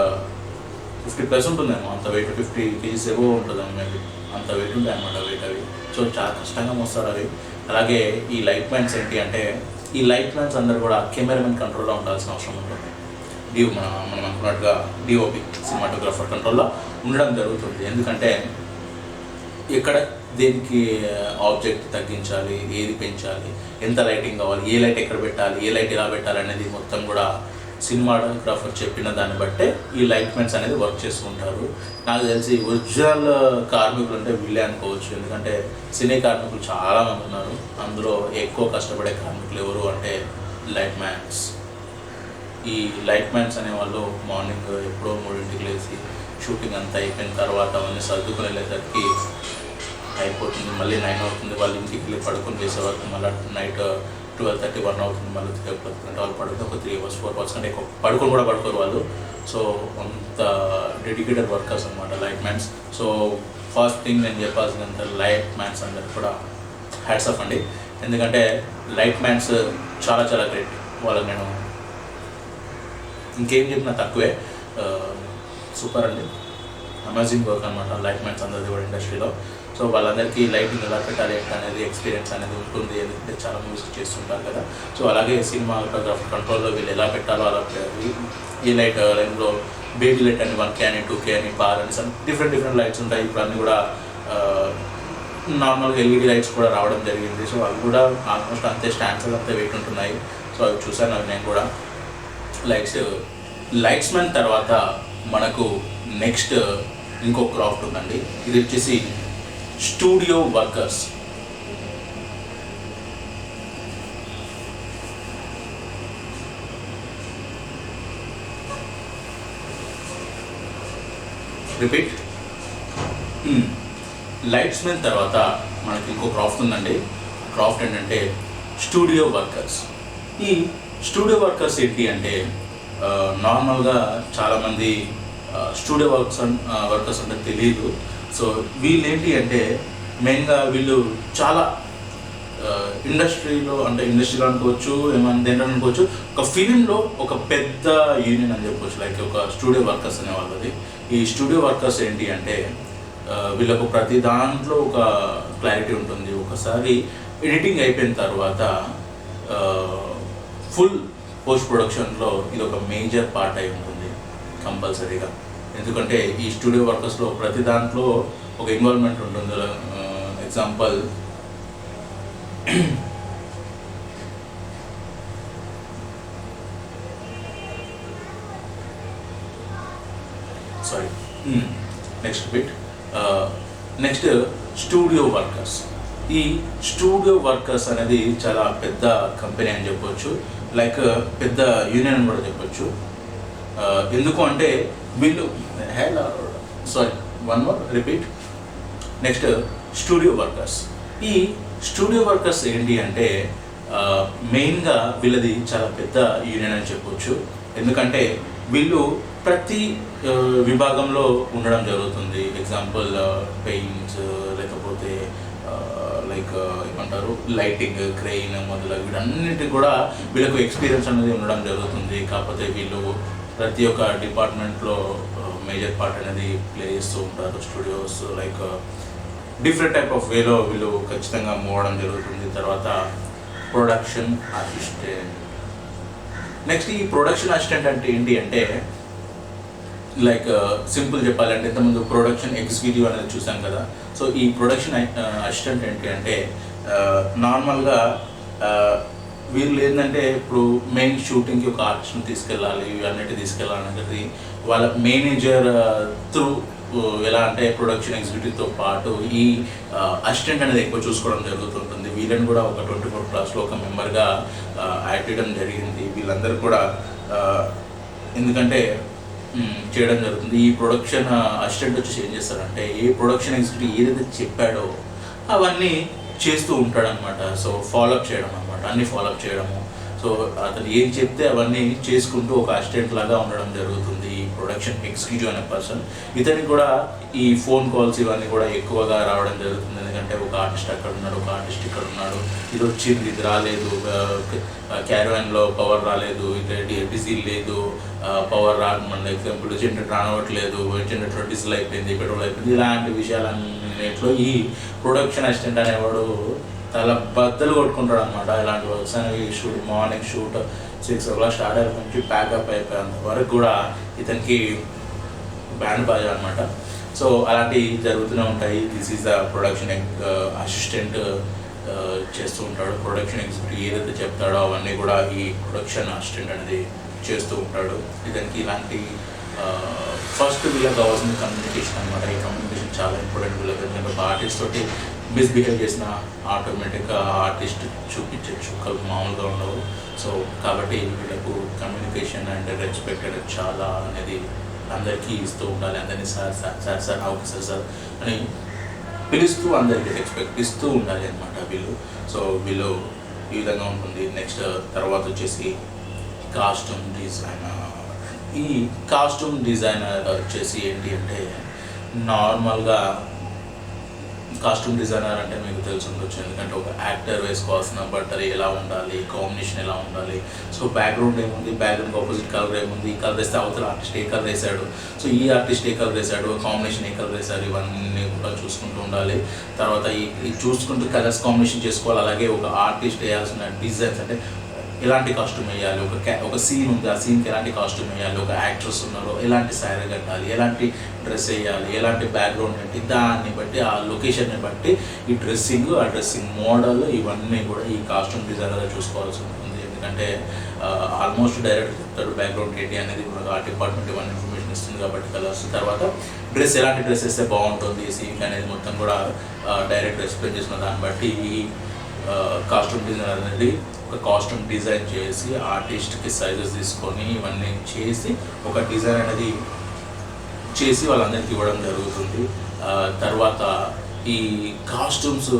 50+ ఉంటుందేమో. అంత వెయిట్ 50 kgs ఏవో ఉంటుందేమో మేబీ. అంత వెయిట్ ఉంటాయి అన్నమాట వెయిట్ అవి. సో చాలా కష్టంగా మోస్తారు అవి. అలాగే ఈ లైట్ మ్యాన్స్ ఏంటి అంటే ఈ లైట్ మ్యాన్స్ అందరూ కూడా కెమెరామెన్ కంట్రోల్లో ఉండాల్సిన అవసరం ఉంటుంది. మనం అనుకున్నట్టుగా డిఓపి సినిమాటోగ్రాఫర్ కంట్రోల్లో ఉండడం జరుగుతుంది. ఎందుకంటే ఎక్కడ దేనికి ఆబ్జెక్ట్ తగ్గించాలి, ఏది పెంచాలి, ఎంత లైటింగ్ కావాలి, ఏ లైట్ ఎక్కడ పెట్టాలి, ఏ లైట్ ఎలా పెట్టాలి అనేది మొత్తం కూడా సినిమాటోగ్రాఫర్ చెప్పిన దాన్ని బట్టే ఈ లైట్ మ్యాన్స్ అనేది వర్క్ చేసుకుంటారు. నాకు తెలిసి ఒరిజినల్ కార్మికులు అంటే వీళ్ళే అనుకోవచ్చు. ఎందుకంటే సినీ కార్మికులు చాలామంది ఉన్నారు. అందులో ఎక్కువ కష్టపడే కార్మికులు ఎవరు అంటే లైట్ మ్యాన్స్. ఈ లైట్ మ్యాన్స్ అనేవాళ్ళు మార్నింగ్ ఎప్పుడో 3ంటికి లేచి షూటింగ్ అంతా అయిపోయిన తర్వాత అవన్నీ సర్దుకుని వెళ్ళేసరికి అయిపోతుంది. మళ్ళీ 9 అవుతుంది. వాళ్ళు ఇంటికి వెళ్ళి పడుకొని చేసే వరకు మళ్ళీ నైట్ 12:30, 1 అవుతుంది. మళ్ళీ 3 o'clock వాళ్ళు పడుకుంటే ఒక 3 hours 4 hours కంటే ఎక్కువ పడుకోరు వాళ్ళు. సో అంత డెడికేటెడ్ వర్కర్స్ అనమాట light man's. So first thing నేను చెప్పాల్సినంత లైట్ మ్యాన్స్ అందరికి కూడా హ్యాట్స్ ఆఫ్ అండి. ఎందుకంటే లైట్ మ్యాన్స్ చాలా చాలా గ్రేట్. వాళ్ళకి నేను ఇంకేం చెప్పినా తక్కువే. సూపర్ అండి, అమేజింగ్ వర్క్ అనమాట లైట్ మ్యాన్స్ అందరిది కూడా ఇండస్ట్రీలో. సో వాళ్ళందరికీ లైటింగ్ ఎలా పెట్టాలి అనేది ఎక్స్పీరియన్స్ అనేది ఉంటుంది. ఎందుకంటే చాలా మూవీస్ చేస్తుంటారు కదా. సో అలాగే సినిమాటోగ్రాఫర్ కంట్రోల్లో వీళ్ళు ఎలా పెట్టాలో అలా ఈ లైట్ లైన్లో బేబీ లైట్ అని 1K అని 2K అని బార్ అని డిఫరెంట్ లైట్స్ ఉంటాయి. ఇప్పుడు అన్నీ కూడా నార్మల్గా LED లైట్స్ కూడా రావడం జరిగింది. సో అవి కూడా ఆల్మోస్ట్ అంతే స్టాండ్స్ అంతే వెయిట్ ఉంటున్నాయి. సో అవి చూసాను అవి నేను కూడా. లైట్స్ మ్యాన్ తర్వాత మనకు నెక్స్ట్ ఇంకో క్రాఫ్ట్ ఉందండి. ఇది వచ్చేసి studio workers. Repeat. Lights men తర్వాత మనకి ఇంకో క్రాఫ్ట్ ఉందండి. క్రాఫ్ట్ ఏంటంటే స్టూడియో వర్కర్స్. ఈ స్టూడియో వర్కర్స్ ఏంటి అంటే నార్మల్గా చాలామంది స్టూడియో వర్కర్స్ అంటే తెలియదు. సో వీళ్ళు ఏంటి అంటే మెయిన్గా వీళ్ళు చాలా ఇండస్ట్రీలో అనుకోవచ్చు, ఏమైనా దేంట్లో అనుకోవచ్చు, ఒక ఫిలింలో ఒక పెద్ద యూనియన్ అని చెప్పవచ్చు, లైక్ ఒక స్టూడియో వర్కర్స్ అనే వాళ్ళది. ఈ స్టూడియో వర్కర్స్ ఏంటి అంటే వీళ్ళకు ప్రతి దాంట్లో ఒక క్లారిటీ ఉంటుంది. ఒకసారి ఎడిటింగ్ అయిపోయిన తర్వాత ఫుల్ పోస్ట్ ప్రొడక్షన్లో ఇది ఒక మేజర్ పార్ట్ అయి ఉంటుంది కంపల్సరీగా. ఎందుకంటే ఈ స్టూడియో వర్కర్స్లో ప్రతి దాంట్లో ఒక ఇన్వాల్వ్మెంట్ ఉంటుంది. Example sorry next bit. Next studio workers. ఈ స్టూడియో వర్కర్స్ అనేది చాలా పెద్ద కంపెనీ అని చెప్పొచ్చు, లైక్ పెద్ద యూనియన్ అని కూడా చెప్పొచ్చు. ఎందుకు అంటే వీళ్ళు రిపీట్. Next studio workers. ఈ స్టూడియో వర్కర్స్ ఏంటి అంటే మెయిన్గా వీళ్ళది చాలా పెద్ద యూనియన్ అని చెప్పొచ్చు. ఎందుకంటే వీళ్ళు ప్రతి విభాగంలో ఉండడం జరుగుతుంది. ఎగ్జాంపుల్ పెయింట్స్, లేకపోతే లైక్ ఏమంటారు లైటింగ్, క్రెయిన్ మొదలగు వీటన్నిటి కూడా వీళ్ళకు ఎక్స్పీరియన్స్ అనేది ఉండడం జరుగుతుంది. కాకపోతే వీళ్ళు ప్రతి ఒక్క డిపార్ట్మెంట్లో మేజర్ పార్ట్ అనేది ప్లే చేస్తూ ఉంటారు. Studios like different type of వేలో వీళ్ళు ఖచ్చితంగా మూవడం జరుగుతుంది. తర్వాత ప్రొడక్షన్ అసిస్టెంట్. నెక్స్ట్ ఈ ప్రొడక్షన్ అసిస్టెంట్ అంటే ఏంటి అంటే లైక్ సింపుల్ చెప్పాలంటే ఇంతకుముందు ప్రొడక్షన్ ఎగ్జిక్యూటివ్ అనేది చూసాం కదా. సో ఈ ప్రొడక్షన్ అసిస్టెంట్ ఏంటి అంటే నార్మల్గా వీళ్ళు ఏంటంటే ఇప్పుడు మెయిన్ షూటింగ్కి ఒక ఆర్టిస్ట్ని తీసుకెళ్ళాలి, అన్నిటి తీసుకెళ్ళాలనేది వాళ్ళ మేనేజర్ త్రూ ఎలా అంటే ప్రొడక్షన్ ఎగ్జిక్యూటివ్తో పాటు ఈ అసిస్టెంట్ అనేది ఎక్కువ చూసుకోవడం జరుగుతుంటుంది. వీళ్ళని కూడా ఒక 24 క్లాస్లో ఒక మెంబర్గా యాడ్ చేయడం జరిగింది. వీళ్ళందరూ కూడా ఎందుకంటే చేయడం జరుగుతుంది. ఈ ప్రొడక్షన్ అసిస్టెంట్ వచ్చి ఏం చేస్తారంటే ఏ ప్రొడక్షన్ ఎగ్జిక్యూటివ్ ఏదైతే చెప్పాడో అవన్నీ చేస్తూ ఉంటాడనమాట. సో ఫాలోఅప్ చేయడం అనమాట, అన్నీ ఫాలోఅప్ చేయడము. సో అతను ఏం చెప్తే అవన్నీ చేసుకుంటూ ఒక అసిస్టెంట్ లాగా ఉండడం జరుగుతుంది ఈ ప్రొడక్షన్ ఎగ్జిక్యూటివ్ అనే పర్సన్. ఇతనికి కూడా ఈ ఫోన్ కాల్స్ ఇవన్నీ కూడా ఎక్కువగా రావడం జరుగుతుంది. ఎందుకంటే ఒక ఆర్టిస్ట్ అక్కడ ఉన్నాడు, ఒక ఆర్టిస్ట్ ఇక్కడ ఉన్నాడు, ఇది వచ్చింది, ఇది రాలేదు, క్యారవాన్లో పవర్ రాలేదు, ఇది డీజిల్ లేదు, పవర్ మన ఎగ్జాంపుల్ జనరేటర్ రానవట్లేదు, జనరేటర్ డీజిల్ అయిపోయింది, పెట్రోల్ అయిపోయింది, ఇలాంటి విషయాలన్నింటిలో ఈ ప్రొడక్షన్ అసిస్టెంట్ అనేవాడు చాలా బద్దలు కొట్టుకుంటాడు అనమాట. ఇలాంటి వర్క్స్ అనేవి మార్నింగ్ షూట్ 6 o'clock స్టార్ట్ అయిన నుంచి ప్యాకప్ అయిపోయేంత వరకు కూడా ఇతనికి బ్యాండ్ బాజా అనమాట. సో అలాంటివి జరుగుతూనే ఉంటాయి. This is the production assistant చేస్తూ ఉంటాడు. ప్రొడక్షన్ ఎగ్జిక్యూటివ్ ఏదైతే చెప్తాడో అవన్నీ కూడా ఈ ప్రొడక్షన్ అసిస్టెంట్ అనేది చేస్తూ ఉంటాడు. ఇతనికి ఇలాంటి ఫస్ట్ వీళ్ళకి కావాల్సిన కమ్యూనికేషన్ అనమాట. ఈ కమ్యూనికేషన్ చాలా ఇంపార్టెంట్. వీళ్ళకి ఎందుకంటే ఒక ఆర్టిస్ట్ తోటి మిస్బిహేవ్ చేసిన ఆటోమేటిక్గా ఆర్టిస్ట్ చూపించే చుక్కలు మామూలుగా ఉండవు. సో కాబట్టి వీళ్ళకు కమ్యూనికేషన్ అండ్ రెస్పెక్ట్ అనేది చాలా అనేది అందరికీ ఇస్తూ ఉండాలి. అందరినీ sir sir sir sir okay sir sir అని పిలుస్తూ అందరికీ రెస్పెక్ట్ ఇస్తూ ఉండాలి అనమాట వీళ్ళు. సో వీళ్ళు ఈ విధంగా ఉంటుంది. నెక్స్ట్ తర్వాత వచ్చేసి కాస్ట్యూమ్ డిజైనర్. ఈ కాస్ట్యూమ్ డిజైనర్ వచ్చేసి ఏంటి అంటే నార్మల్గా కాస్ట్యూమ్ డిజైనర్ అంటే మీకు తెలిసి ఉండొచ్చు. ఎందుకంటే ఒక యాక్టర్ వేసుకోవాల్సిన బట్టలు ఎలా ఉండాలి, కాంబినేషన్ ఎలా ఉండాలి, సో బ్యాక్గ్రౌండ్ ఏముంది, బ్యాక్గ్రౌండ్ ఆపోజిట్ కలర్ ఏముంది, ఈ కలర్ వేస్తే అవతల ఆర్టిస్ట్ ఏ కలర్ వేసాడు, సో ఈ ఆర్టిస్ట్ ఏ కలర్ వేసాడు, కాంబినేషన్ ఏ కలర్ వేసాడు, ఇవన్నీ కూడా చూసుకుంటూ ఉండాలి. తర్వాత ఈ చూసుకుంటూ కలర్స్ కాంబినేషన్ చేసుకోవాలి. అలాగే ఒక ఆర్టిస్ట్ వేయాల్సిన డిజైన్స్ అంటే ఎలాంటి కాస్ట్యూమ్ వేయాలి, ఒక సీన్ ఉంది, ఆ సీన్కి ఎలాంటి కాస్ట్యూమ్ వేయాలి, ఒక యాక్ట్రెస్ ఉన్నారు ఎలాంటి శారీ కట్టాలి, ఎలాంటి డ్రెస్ వేయాలి, ఎలాంటి బ్యాక్గ్రౌండ్ ఏంటి, దాన్ని బట్టి ఆ లొకేషన్ని బట్టి ఈ డ్రెస్సింగ్, ఆ డ్రెస్సింగ్ మోడల్ ఇవన్నీ కూడా ఈ కాస్ట్యూమ్ డిజైనర్గా చూసుకోవాల్సి ఉంటుంది. ఎందుకంటే ఆల్మోస్ట్ డైరెక్ట్ చెప్తాడు బ్యాక్గ్రౌండ్ ఏంటి అనేది, కూడా ఆ డిపార్ట్మెంట్ ఇవన్నీ ఇన్ఫర్మేషన్ ఇస్తుంది కాబట్టి కలర్స్. తర్వాత డ్రెస్ ఎలాంటి డ్రెస్ వేస్తే బాగుంటుంది సీన్ అనేది మొత్తం కూడా డైరెక్ట్ ఎక్స్ప్లెయిన్ చేసిన దాన్ని బట్టి ఈ కాస్ట్యూమ్ డిజైనర్ అనేది ఒక కాస్ట్యూమ్ డిజైన్ చేసి ఆర్టిస్ట్కి సైజెస్ తీసుకొని ఇవన్నీ చేసి ఒక డిజైన్ అనేది చేసి వాళ్ళందరికీ ఇవ్వడం జరుగుతుంది. తర్వాత ఈ కాస్ట్యూమ్స్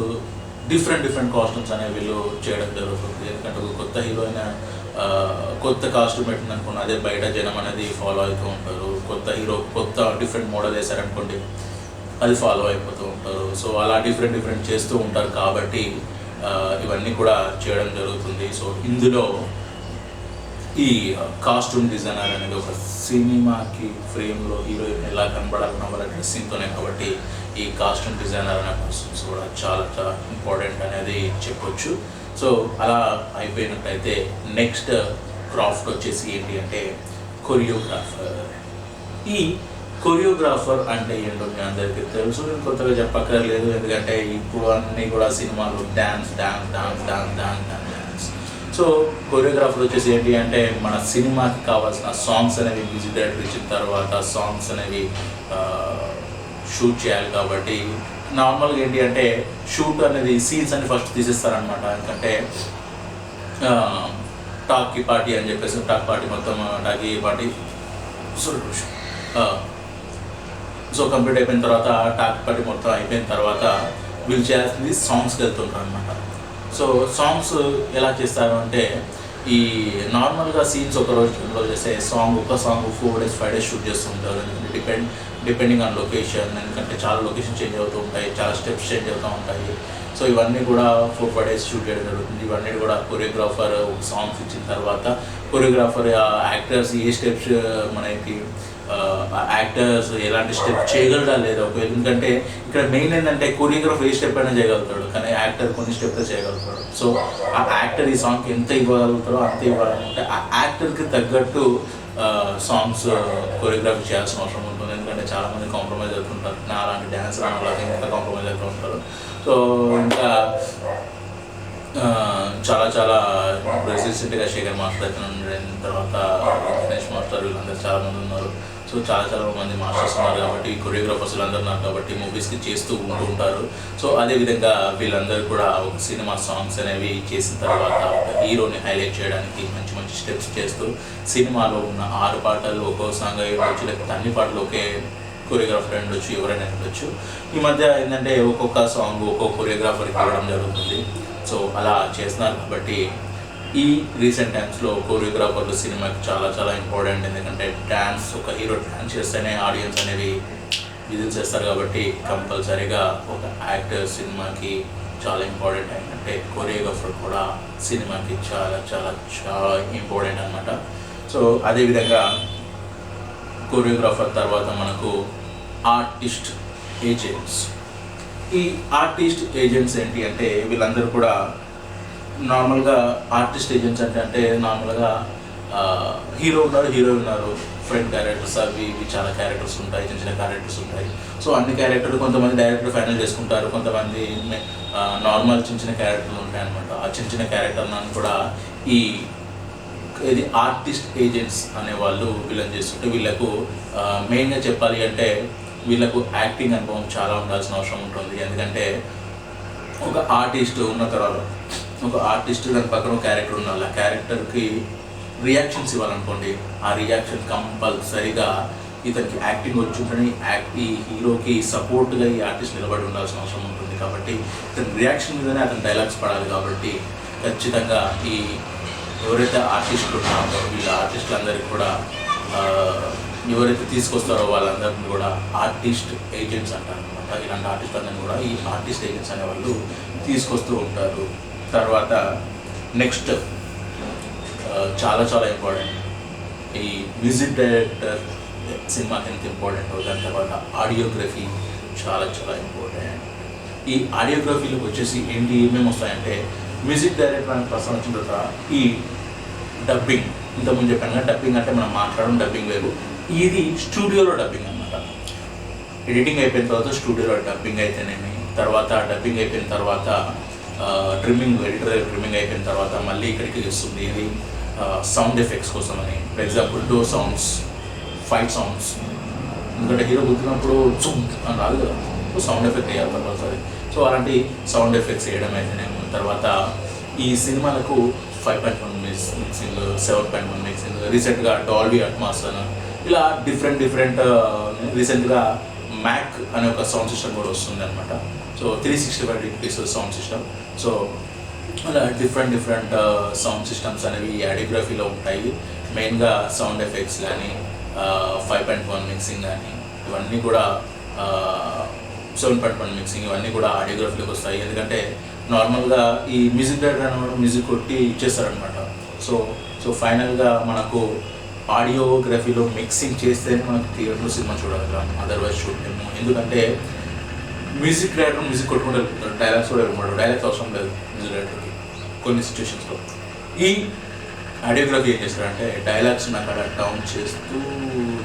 డిఫరెంట్ కాస్ట్యూమ్స్ అనేవి వీళ్ళు చేయడం జరుగుతుంది. ఎందుకంటే ఒక కొత్త హీరోయిన్ కొత్త కాస్ట్యూమ్ పెట్టిందనుకోండి, అదే బయట జనం అనేది ఫాలో అవుతూ ఉంటారు. కొత్త హీరో కొత్త డిఫరెంట్ మోడల్ వేశారనుకోండి, అది ఫాలో అయిపోతూ ఉంటారు. సో అలా డిఫరెంట్ చేస్తూ ఉంటారు కాబట్టి ఇవన్నీ కూడా చేయడం జరుగుతుంది. సో ఇందులో ఈ కాస్ట్యూమ్ డిజైనర్ అనేది ఒక సినిమాకి ఫ్రేమ్లో హీరోయిన్ ఎలా కనబడాలన్న వాళ్ళ డ్రెస్సింగ్తోనే, కాబట్టి ఈ కాస్ట్యూమ్ డిజైనర్ అనే పర్సన్స్ కూడా చాలా ఇంపార్టెంట్ అనేది చెప్పొచ్చు. సో అలా అయిపోయినట్టయితే నెక్స్ట్ క్రాఫ్ట్ వచ్చేసి ఏంటి అంటే కొరియోగ్రాఫర్. ఈ కొరియోగ్రాఫర్ అంటే ఏంటో మీ అందరికీ తెలుసు, నేను కొత్తగా చెప్పక్కర్లేదు. ఎందుకంటే ఇప్పుడు అన్నీ కూడా సినిమాలు డ్యాన్స్. సో కొరియోగ్రాఫర్ వచ్చేసి ఏంటి అంటే మన సినిమాకి కావాల్సిన సాంగ్స్ అనేవి మ్యూజిక్ డైరెక్టర్ ఇచ్చిన తర్వాత సాంగ్స్ అనేవి షూట్ చేయాలి. కాబట్టి నార్మల్గా ఏంటి అంటే షూట్ అనేది సీన్స్ అని ఫస్ట్ తీసేస్తారనమాట. ఎందుకంటే టాకీ పార్టీ అని చెప్పేసి టాక్ పార్టీ మొత్తం టాకీ పార్టీ సో కంప్లీట్ అయిపోయిన తర్వాత టాక్ పార్టీ మొత్తం అయిపోయిన తర్వాత వీళ్ళు చేయాల్సింది సాంగ్స్కి వెళ్తుంటారు అనమాట. సో సాంగ్స్ ఎలా చేస్తారు అంటే ఈ నార్మల్గా సీన్స్ ఒక రోజు చేసే ఒక సాంగ్ 4 days 5 days షూట్ చేస్తుంటారు. డిపెండింగ్ ఆన్ లొకేషన్, ఎందుకంటే చాలా లొకేషన్ చేంజ్ అవుతూ ఉంటాయి, చాలా స్టెప్స్ చేంజ్ అవుతూ ఉంటాయి. సో ఇవన్నీ కూడా 4-5 days షూట్ చేయడం జరుగుతుంది. ఇవన్నీ కూడా కొరియోగ్రాఫర్ సాంగ్స్ ఇచ్చిన తర్వాత కొరియోగ్రాఫర్ యాక్టర్స్ ఏ స్టెప్స్ మనకి యాక్టర్స్ ఎలాంటి స్టెప్ చేయగలడా లేదా, ఎందుకంటే ఇక్కడ మెయిన్ ఏంటంటే కొరియోగ్రాఫర్ ఏ స్టెప్ అయినా చేయగలుగుతాడు, కానీ యాక్టర్ కొన్ని స్టెప్స్ చేయగలుగుతాడు. సో ఆ యాక్టర్ ఈ సాంగ్కి ఎంత ఇవ్వగలుగుతాడో అంత ఇవ్వాలంటే ఆ యాక్టర్కి తగ్గట్టు సాంగ్స్ కొరియోగ్రఫీ చేయాల్సిన అవసరం ఉంటుంది. ఎందుకంటే చాలామంది కాంప్రమైజ్ అవుతుంటారు, నా అలాంటి డ్యాన్స్ రాని ఇంకా కాంప్రమైజ్ అవుతూ ఉంటారు. సో ఇంకా చాలా రీసెంట్గా శేఖర్ మాస్టర్ అయితే తర్వాత గణేష్ మాస్టర్ వీళ్ళందరూ చాలామంది ఉన్నారు. సో చాలా మంది మాస్టర్స్ ఉన్నారు కాబట్టి కొరియోగ్రాఫర్స్ వీళ్ళందరూ ఉన్నారు కాబట్టి మూవీస్కి చేస్తూ ఉంటారు. సో అదేవిధంగా వీళ్ళందరూ కూడా ఒక సినిమా సాంగ్స్ అనేవి చేసిన తర్వాత ఒక హీరోని హైలైట్ చేయడానికి మంచి స్టెప్స్ చేస్తూ సినిమాలో ఉన్న 6 పాటలు ఒక్కో సాంగ్ ఉండొచ్చు, లేకపోతే అన్ని పాటలు ఒకే కొరియోగ్రాఫర్ ఉండొచ్చు, ఎవరైనా ఉండొచ్చు. ఈ మధ్య ఏంటంటే ఒక్కొక్క సాంగ్ ఒక్కొక్క కొరియోగ్రాఫర్కి ఇవ్వడం జరుగుతుంది. సో అలా చేస్తున్నారు కాబట్టి ఈ రీసెంట్ టైమ్స్లో కొరియోగ్రాఫర్లు సినిమాకి చాలా ఇంపార్టెంట్. ఎందుకంటే డ్యాన్స్, ఒక హీరో డ్యాన్స్ చేస్తేనే ఆడియన్స్ అనేవి విజిల్ చేస్తారు కాబట్టి కంపల్సరీగా ఒక యాక్టర్ సినిమాకి చాలా ఇంపార్టెంట్. ఏంటంటే కొరియోగ్రాఫర్ కూడా సినిమాకి చాలా ఇంపార్టెంట్ అనమాట. సో అదేవిధంగా కొరియోగ్రాఫర్ తర్వాత మనకు ఆర్టిస్ట్ ఏజెంట్స్. ఈ ఆర్టిస్ట్ ఏజెంట్స్ ఏంటి అంటే వీళ్ళందరూ కూడా నార్మల్గా ఆర్టిస్ట్ ఏజెంట్స్ అంటే నార్మల్గా హీరో ఉన్నారు, ఫ్రెండ్ క్యారెక్టర్స్ అవి చాలా క్యారెక్టర్స్ ఉంటాయి, చిన్న క్యారెక్టర్స్ ఉంటాయి. సో అన్ని క్యారెక్టర్లు కొంతమంది డైరెక్టర్ ఫైనల్ చేసుకుంటారు, కొంతమంది నార్మల్ చిన్న క్యారెక్టర్లు ఉంటాయి అనమాట. ఆ చిన్న క్యారెక్టర్లను కూడా ఇది ఆర్టిస్ట్ ఏజెంట్స్ అనే వాళ్ళు వీళ్ళని చేస్తుంటే వీళ్ళకు మెయిన్గా చెప్పాలి అంటే వీళ్ళకు యాక్టింగ్ అనుభవం చాలా ఉండాల్సిన అవసరం ఉంటుంది. ఎందుకంటే ఒక ఆర్టిస్ట్ ఉన్న తర్వాత ఒక ఆర్టిస్ట్ దాని పక్కన ఒక క్యారెక్టర్ ఉండాలి, ఆ క్యారెక్టర్కి రియాక్షన్స్ ఇవ్వాలనుకోండి, ఆ రియాక్షన్ కంపల్సరీగా ఇతనికి యాక్టింగ్ వచ్చుంటని ఈ హీరోకి సపోర్ట్గా ఈ ఆర్టిస్ట్ నిలబడి ఉండాల్సిన అవసరం ఉంటుంది. కాబట్టి ఇతని రియాక్షన్ మీదనే అతని డైలాగ్స్ పడాలి. కాబట్టి ఖచ్చితంగా ఈ ఎవరైతే ఆర్టిస్టులు ఉన్నారో వీళ్ళ ఆర్టిస్టులందరికీ కూడా ఎవరైతే తీసుకొస్తారో వాళ్ళందరినీ కూడా ఆర్టిస్ట్ ఏజెంట్స్ అంటారు అనమాట. ఇలాంటి ఆర్టిస్టులందరినీ కూడా ఈ ఆర్టిస్ట్ ఏజెంట్స్ అనే వాళ్ళు తీసుకొస్తూ ఉంటారు. తర్వాత నెక్స్ట్ చాలా ఇంపార్టెంట్ ఈ మ్యూజిక్ డైరెక్టర్ సినిమాకి ఎంత ఇంపార్టెంట్. దాని తర్వాత ఆడియోగ్రఫీ చాలా ఇంపార్టెంట్. ఈ ఆడియోగ్రఫీలోకి వచ్చేసి ఏమేమి వస్తాయంటే మ్యూజిక్ డైరెక్టర్ అనే పర్సన్ వచ్చిన తర్వాత ఈ డబ్బింగ్, ఇంతకుముందు చెప్పాను కదా, డబ్బింగ్ అంటే మనం మాట్లాడడం డబ్బింగ్ వేరు, ఇది స్టూడియోలో డబ్బింగ్ అనమాట. ఎడిటింగ్ అయిపోయిన తర్వాత స్టూడియోలో డబ్బింగ్ అయితేనేమి, తర్వాత డబ్బింగ్ అయిపోయిన తర్వాత ఎడిటర్ ట్రిమ్మింగ్ అయిపోయిన తర్వాత మళ్ళీ ఇక్కడికి వస్తుంది ఇది సౌండ్ ఎఫెక్ట్స్ కోసం అని. For example door sounds, fight sounds, ఎందుకంటే హీరో గుర్తున్నప్పుడు చుమ్ అని రాదు కదా, సో సౌండ్ ఎఫెక్ట్ వేయాలి కంపల్సరీ. సో అలాంటి సౌండ్ ఎఫెక్ట్స్ వేయడం అయితేనేమో, తర్వాత ఈ సినిమాలకు 5.1 మిక్సింగ్, 7.1 మిక్సింగ్, రీసెంట్గా డాల్బీ అట్మాస్ అని ఇలా డిఫరెంట్ రీసెంట్గా మ్యాక్ అనే ఒక సౌండ్ సిస్టమ్ కూడా వస్తుంది అనమాట. So 365 degrees sound system. So అలా డిఫరెంట్ సౌండ్ సిస్టమ్స్ అనేవి ఆడియోగ్రఫీలో ఉంటాయి. మెయిన్గా సౌండ్ ఎఫెక్ట్స్ కానీ 5.1 మిక్సింగ్ కానీ ఇవన్నీ కూడా 7.1 మిక్సింగ్ ఇవన్నీ కూడా ఆడియోగ్రఫీలోకి వస్తాయి. ఎందుకంటే నార్మల్గా ఈ మ్యూజిక్ డైరెక్టర్ అనేవాడు మ్యూజిక్ కొట్టి ఇచ్చేస్తారనమాట. సో ఫైనల్గా మనకు ఆడియోగ్రఫీలో మిక్సింగ్ చేస్తేనే మనకు థియేటర్లో సినిమా చూడగలం, అదర్వైజ్ చూడలేము. ఎందుకంటే మ్యూజిక్ డైరెక్టర్ మ్యూజిక్ కొట్టుకుంటూ వెళ్తారు, డైలాగ్స్ కూడా వెళ్ళిపోతాడు. డైలాగ్స్ అవసరం లేదు మ్యూజిక్ డైరెక్టర్కి కొన్ని సిచ్యువేషన్స్లో. ఈ ఆడియోగ్రఫీ ఏం చేస్తారంటే డైలాగ్స్ ఉన్న కాడ డౌన్ చేస్తూ,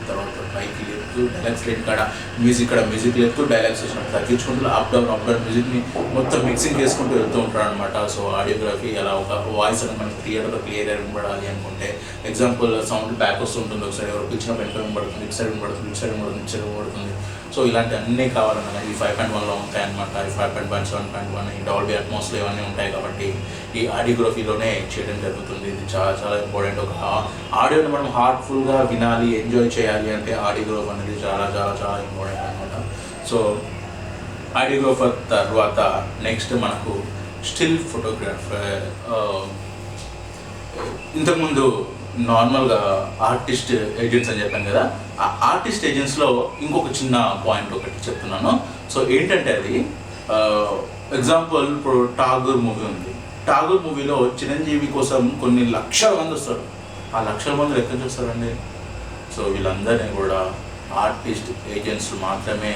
తర్వాత పైకి లేపుతూ, డైలాగ్స్ లేని కాడ మ్యూజిక్ లేపుతూ, డైలాగ్స్ వచ్చినప్పుడు తగ్గించుకుంటూ అప్ డౌన్ మ్యూజిక్ని మొత్తం మిక్సింగ్ చేసుకుంటూ వెళ్తూ ఉంటాడు అనమాట. సో ఆడియోగ్రఫీ అలా ఒక వాయిస్ అనేది మనకి థియేటర్లో క్లియర్గా వినబడాలి అనుకుంటే, ఎగ్జాంపుల్ సౌండ్ బ్యాక్ వస్తుంటుంది, ఒకసారి ఎవరు పిలిచిన వెంటనే వినబడుతుంది, ఇటు సైడ్ వినబడుతుంది. సో ఇలాంటి అన్నీ కావాలన్నా ఈ 5.1లో ఉంటాయన్నమాట. ఈ 5.1, 7.1 ఈ డాల్బీ అట్మాస్లో ఇవన్నీ ఉంటాయి కాబట్టి ఈ ఆడియోగ్రఫీలోనే చేయడం జరుగుతుంది. ఇది చాలా ఇంపార్టెంట్. ఒక ఆడియోని మనం హార్ట్ఫుల్గా వినాలి, ఎంజాయ్ చేయాలి అంటే ఆడియోగ్రఫీ అనేది చాలా ఇంపార్టెంట్ అనమాట. సో ఆడియోగ్రాఫర్ తర్వాత నెక్స్ట్ మనకు స్టిల్ ఫోటోగ్రాఫర్. ఇంతకుముందు నార్మల్గా ఆర్టిస్ట్ ఏజెంట్స్ అని చెప్పాను కదా, ఆ ఆర్టిస్ట్ ఏజెంట్స్లో ఇంకొక చిన్న పాయింట్ ఒకటి చెప్తున్నాను. సో ఏంటంటే అది ఎగ్జాంపుల్ ఇప్పుడు ఠాగూర్ మూవీ ఉంది. ఠాగూర్ మూవీలో చిరంజీవి కోసం కొన్ని లక్షల మంది వస్తారు. ఆ లక్షల మంది ఎక్కడి నుంచి వస్తారండి? సో వీళ్ళందరినీ కూడా ఆర్టిస్ట్ ఏజెంట్స్ మాత్రమే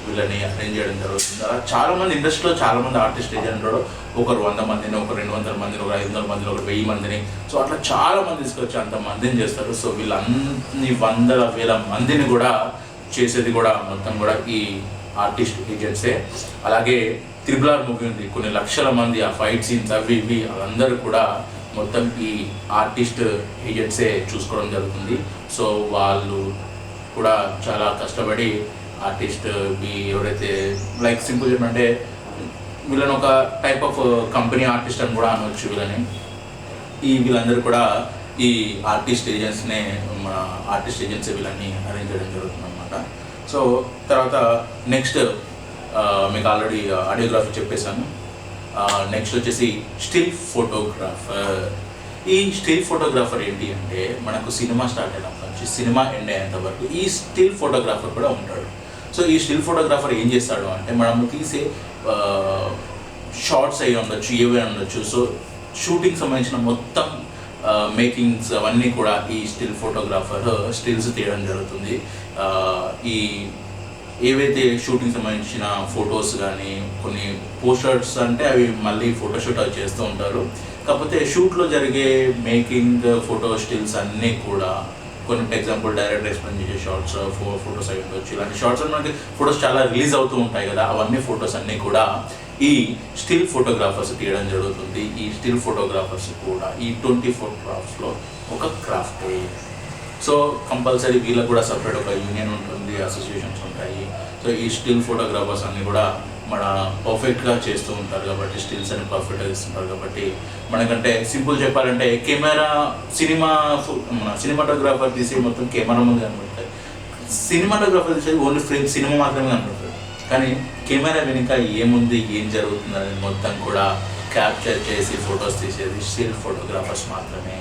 వీళ్ళని అరేంజ్ చేయడం జరుగుతుంది. అలా చాలామంది ఇండస్ట్రీలో చాలామంది ఆర్టిస్ట్ ఏజెంట్ ఉంటారు. ఒకరు 100 మందిని, ఒకరు 200 మందిని, ఒకరు 500 మందిని, ఒకరు 1000 మందిని. సో అట్లా చాలామంది తీసుకొచ్చి అంతమందిని చేస్తారు. సో వీళ్ళన్ని వందల వేల మందిని కూడా చేసేది కూడా మొత్తం కూడా ఈ ఆర్టిస్ట్ ఏజెంట్సే. అలాగే త్రిబుల్ మూవీ ఉంది, కొన్ని లక్షల మంది ఆ ఫైట్ సీన్స్ అవి ఇవి వాళ్ళందరూ కూడా మొత్తం ఈ ఆర్టిస్ట్ ఏజెంట్సే చూసుకోవడం జరుగుతుంది. సో వాళ్ళు కూడా చాలా కష్టపడి ఆర్టిస్ట్ ఎవరైతే లైక్ సింపుల్ చెప్పంటే వీళ్ళని ఒక టైప్ ఆఫ్ కంపెనీ ఆర్టిస్ట్ అని కూడా అనవచ్చు వీళ్ళని. వీళ్ళందరూ కూడా ఈ ఆర్టిస్ట్ ఏజెంట్స్నే మన ఆర్టిస్ట్ ఏజెన్సీ వీళ్ళని అరేంజ్ చేయడం జరుగుతుంది అనమాట. సో తర్వాత నెక్స్ట్ మీకు ఆల్రెడీ ఆడియోగ్రఫీ చెప్పేశాను. నెక్స్ట్ వచ్చేసి స్టిల్ ఫోటోగ్రాఫర్. ఈ స్టిల్ ఫోటోగ్రాఫర్ ఏంటి అంటే మనకు సినిమా స్టార్ట్ అయినప్పటి నుంచి సినిమా ఎండ్ అయ్యేంత వరకు ఈ స్టిల్ ఫోటోగ్రాఫర్ కూడా ఉంటాడు. సో ఈ స్టిల్ ఫోటోగ్రాఫర్ ఏం చేస్తాడు అంటే మనము తీసే షార్ట్స్ అయ్యి ఉండొచ్చు, ఏవైనా ఉండొచ్చు. సో షూటింగ్ సంబంధించిన మొత్తం మేకింగ్స్ అవన్నీ కూడా ఈ స్టిల్ ఫోటోగ్రాఫర్ స్టిల్స్ తీయడం జరుగుతుంది. ఈ ఏవైతే షూటింగ్ సంబంధించిన ఫొటోస్ కానీ కొన్ని పోస్టర్స్ అంటే అవి మళ్ళీ ఫోటోషూట్ అవి చేస్తూ ఉంటారు. కాకపోతే షూట్లో జరిగే మేకింగ్ ఫోటో స్టిల్స్ అన్నీ కూడా కొన్ని ఎగ్జాంపుల్ డైరెక్ట్ ఎక్స్ప్లెయిన్ చేసే షార్ట్స్ ఫొటోస్ అవి ఉండొచ్చు. ఇలాంటి షార్ట్స్ మనకి ఫొటోస్ చాలా రిలీజ్ అవుతూ ఉంటాయి కదా, అవన్నీ ఫొటోస్ అన్నీ కూడా ఈ స్టిల్ ఫోటోగ్రాఫర్స్ తీయడం జరుగుతుంది. ఈ స్టిల్ ఫోటోగ్రాఫర్స్ కూడా ఈ 24 క్రాఫ్ట్స్లో ఒక క్రాఫ్టే. సో కంపల్సరీ వీళ్ళకి కూడా సపరేట్ ఒక యూనియన్ ఉంటుంది, అసోసియేషన్స్ ఉంటాయి. సో ఈ స్టిల్ ఫోటోగ్రాఫర్స్ అన్నీ కూడా మన పర్ఫెక్ట్గా చేస్తూ ఉంటారు కాబట్టి స్టిల్స్ అని పర్ఫెక్ట్గా ఇస్తుంటారు కాబట్టి మనకంటే సింపుల్ చెప్పాలంటే మన సినిమాటోగ్రాఫర్ తీసే మొత్తం కెమెరా ముందు కనబడతాయి. సినిమాటోగ్రాఫర్ తీసేది ఓన్లీ ఫ్రేమ్ సినిమా మాత్రమే కనబడుతుంది. కానీ కెమెరా వెనుక ఏముంది, ఏం జరుగుతుంది అనేది మొత్తం కూడా క్యాప్చర్ చేసి ఫొటోస్ తీసేది స్టిల్ ఫోటోగ్రాఫర్స్ మాత్రమే.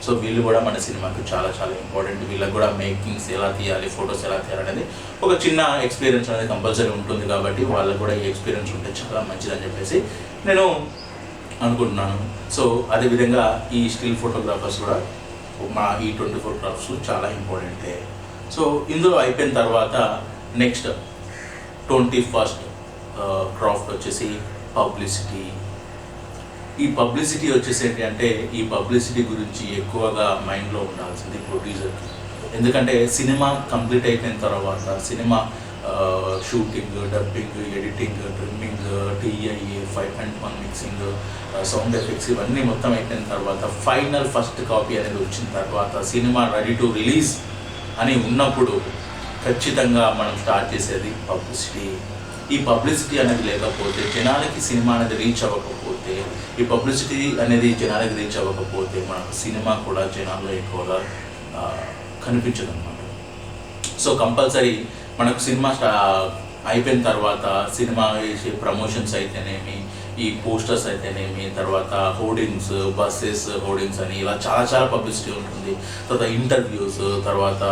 సో వీళ్ళు కూడా మన సినిమాకి చాలా ఇంపార్టెంట్. వీళ్ళకి కూడా మేకింగ్స్ ఎలా తీయాలి, ఫొటోస్ ఎలా తీయాలి అనేది ఒక చిన్న ఎక్స్పీరియన్స్ అనేది కంపల్సరీ ఉంటుంది కాబట్టి వాళ్ళకు కూడా ఈ ఎక్స్పీరియన్స్ ఉంటే చాలా మంచిదని చెప్పేసి నేను అనుకుంటున్నాను. సో అదేవిధంగా ఈ స్టిల్ ఫోటోగ్రాఫర్స్ కూడా మా ఈ 24 క్రాఫ్ట్స్ చాలా ఇంపార్టెంటే. సో ఇందులో అయిపోయిన తర్వాత నెక్స్ట్ 21st క్రాఫ్ట్ వచ్చేసి పబ్లిసిటీ. ఈ పబ్లిసిటీ వచ్చేసి ఏంటి అంటే ఈ పబ్లిసిటీ గురించి ఎక్కువగా మైండ్లో ఉండాల్సింది ప్రొడ్యూసర్కి. ఎందుకంటే సినిమా కంప్లీట్ అయిపోయిన తర్వాత cinema shooting, dubbing, editing, trimming, TIA, 5.1 mixing, sound effects ఇవన్నీ మొత్తం అయిపోయిన తర్వాత ఫైనల్ ఫస్ట్ కాపీ అనేది వచ్చిన తర్వాత సినిమా రెడీ టు రిలీజ్ అని ఉన్నప్పుడు ఖచ్చితంగా మనం స్టార్ట్ చేసేది పబ్లిసిటీ. ఈ పబ్లిసిటీ అనేది లేకపోతే జనాలకి సినిమా అనేది రీచ్ అవ్వకపోతే, ఈ పబ్లిసిటీ అనేది జనాలకి రీచ్ అవ్వకపోతే మనకు సినిమా కూడా జనాల్లో ఎక్కువగా కనిపించదు అనమాట. సో కంపల్సరీ మనకు సినిమా అయిపోయిన తర్వాత సినిమా వేసే ప్రమోషన్స్ అయితేనేమి, ఈ పోస్టర్స్ అయితేనేమి, తర్వాత హోర్డింగ్స్, బస్సెస్ హోర్డింగ్స్ అని ఇలా చాలా చాలా పబ్లిసిటీ ఉంటుంది. తర్వాత ఇంటర్వ్యూస్, తర్వాత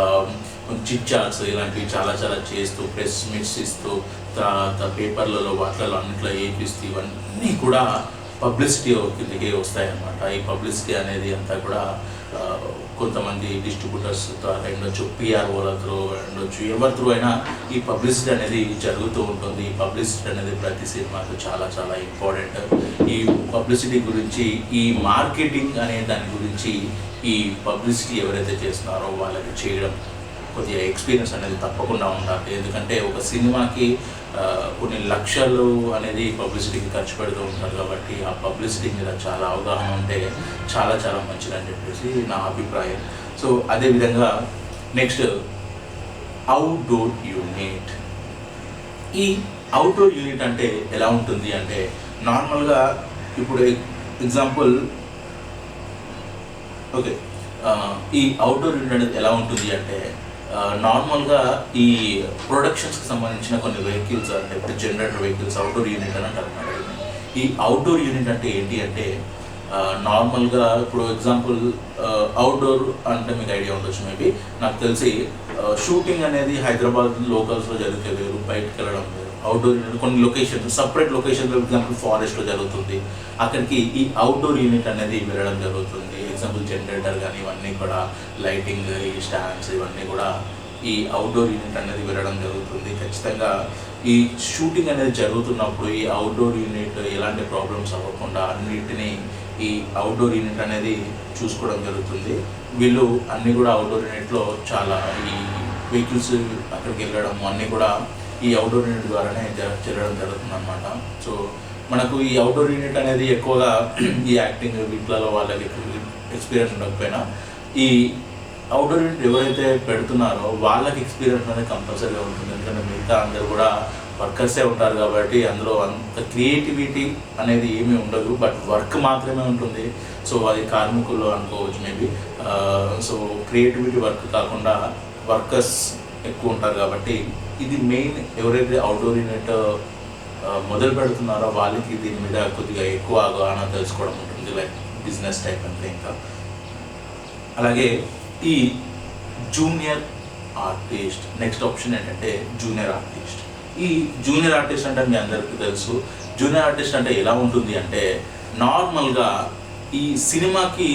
చిట్ చాట్స్ ఇలాంటివి చాలా చాలా చేస్తూ, ప్రెస్ మీట్స్ ఇస్తూ, తర్వాత పేపర్లలో వాటిలలో అన్నింటిలో ఏపిస్తూ ఇవన్నీ కూడా పబ్లిసిటీ కిందకి వస్తాయన్నమాట. ఈ పబ్లిసిటీ అనేది అంతా కూడా కొంతమంది డిస్ట్రిబ్యూటర్స్ ద్వారా ఉండొచ్చు, పిఆర్ఓల త్రూ ఉండొచ్చు, ఎవరి త్రూ అయినా ఈ పబ్లిసిటీ అనేది జరుగుతూ ఉంటుంది. ఈ పబ్లిసిటీ అనేది ప్రతి సినిమాకు చాలా చాలా ఇంపార్టెంట్. ఈ పబ్లిసిటీ గురించి, ఈ మార్కెటింగ్ అనే దాని గురించి ఈ పబ్లిసిటీ ఎవరైతే చేస్తున్నారో వాళ్ళకి చేయడం కొద్దిగా ఎక్స్పీరియన్స్ అనేది తప్పకుండా ఉండాలి. ఎందుకంటే ఒక సినిమాకి కొన్ని లక్షలు అనేది పబ్లిసిటీకి ఖర్చు పెడుతూ ఉంటారు కాబట్టి ఆ పబ్లిసిటీ మీద చాలా అవగాహన ఉంటే చాలా చాలా మంచిదని చెప్పేసి నా అభిప్రాయం. సో అదేవిధంగా నెక్స్ట్ అవుట్డోర్ యూనిట్. ఈ అవుట్డోర్ యూనిట్ అంటే ఎలా ఉంటుంది అంటే, నార్మల్గా ఇప్పుడు ఎగ్జాంపుల్ ఓకే, ఈ అవుట్డోర్ యూనిట్ అనేది ఎలా ఉంటుంది అంటే, నార్మల్గా ఈ ప్రొడక్షన్స్కి సంబంధించిన కొన్ని వెహికల్స్ అంటే ఇప్పుడు జనరేటర్ వెహికల్స్ అవుట్డోర్ యూనిట్ అని అంటారు. ఈ అవుట్డోర్ యూనిట్ అంటే ఏంటి అంటే, నార్మల్గా ఇప్పుడు ఎగ్జాంపుల్ అవుట్డోర్ అంటే మీకు ఐడియా ఉండొచ్చు మేబీ, నాకు తెలిసి షూటింగ్ అనేది హైదరాబాద్ లోకల్స్లో జరిగితే వేరు, బయటకు వెళ్ళడం వేరు. అవుట్డోర్ యూనిట్ కొన్ని లొకేషన్స్, సపరేట్ లొకేషన్లో ఎగ్జాంపుల్ ఫారెస్ట్లో జరుగుతుంది, అక్కడికి ఈ అవుట్డోర్ యూనిట్ అనేది వెళ్ళడం జరుగుతుంది. ఎగ్జాంపుల్ జనరేటర్ కానీ ఇవన్నీ కూడా, లైటింగ్, ఈ స్టాండ్స్ ఇవన్నీ కూడా ఈ అవుట్డోర్ యూనిట్ అనేది వెళ్ళడం జరుగుతుంది. ఖచ్చితంగా ఈ షూటింగ్ అనేది జరుగుతున్నప్పుడు ఈ అవుట్డోర్ యూనిట్ ఎలాంటి ప్రాబ్లమ్స్ అవ్వకుండా అన్నిటినీ ఈ అవుట్డోర్ యూనిట్ అనేది చూసుకోవడం జరుగుతుంది. వీళ్ళు అన్నీ కూడా అవుట్డోర్ యూనిట్లో చాలా ఈ వెహికల్స్ అక్కడికి వెళ్ళడం అన్నీ కూడా ఈ అవుట్డోర్ యూనిట్ ద్వారానే జరగడం జరుగుతుంది అన్నమాట. సో మనకు ఈ అవుట్డోర్ యూనిట్ అనేది ఎక్కువగా ఈ యాక్టింగ్ వీటిలలో వాళ్ళకి ఎక్స్పీరియన్స్ ఉండకపోయినా ఈ అవుట్డోర్ యూనిట్ ఎవరైతే పెడుతున్నారో వాళ్ళకి ఎక్స్పీరియన్స్ అనేది కంపల్సరీగా ఉంటుంది. ఎందుకంటే మిగతా అందరూ కూడా వర్కర్సే ఉంటారు కాబట్టి అందులో అంత క్రియేటివిటీ అనేది ఏమీ ఉండదు, బట్ వర్క్ మాత్రమే ఉంటుంది. సో అది కార్మికులు అనుకోవచ్చు మేబీ. సో క్రియేటివిటీ వర్క్ కాకుండా వర్కర్స్ ఎక్కువ ఉంటారు కాబట్టి ఇది మెయిన్. ఎవరైతే అవుట్డోర్ యూనిట్ మొదలు పెడుతున్నారో వాళ్ళకి దీని మీద కొద్దిగా ఎక్కువ అవగాహన తెలుసుకోవడం ఉంటుంది, లైక్ బిజినెస్ టైప్ అంటే. ఇంకా అలాగే ఈ జూనియర్ ఆర్టిస్ట్, నెక్స్ట్ ఆప్షన్ ఏంటంటే జూనియర్ ఆర్టిస్ట్. ఈ జూనియర్ ఆర్టిస్ట్ అంటే మీ అందరికీ తెలుసు. జూనియర్ ఆర్టిస్ట్ అంటే ఎలా ఉంటుంది అంటే, నార్మల్గా ఈ సినిమాకి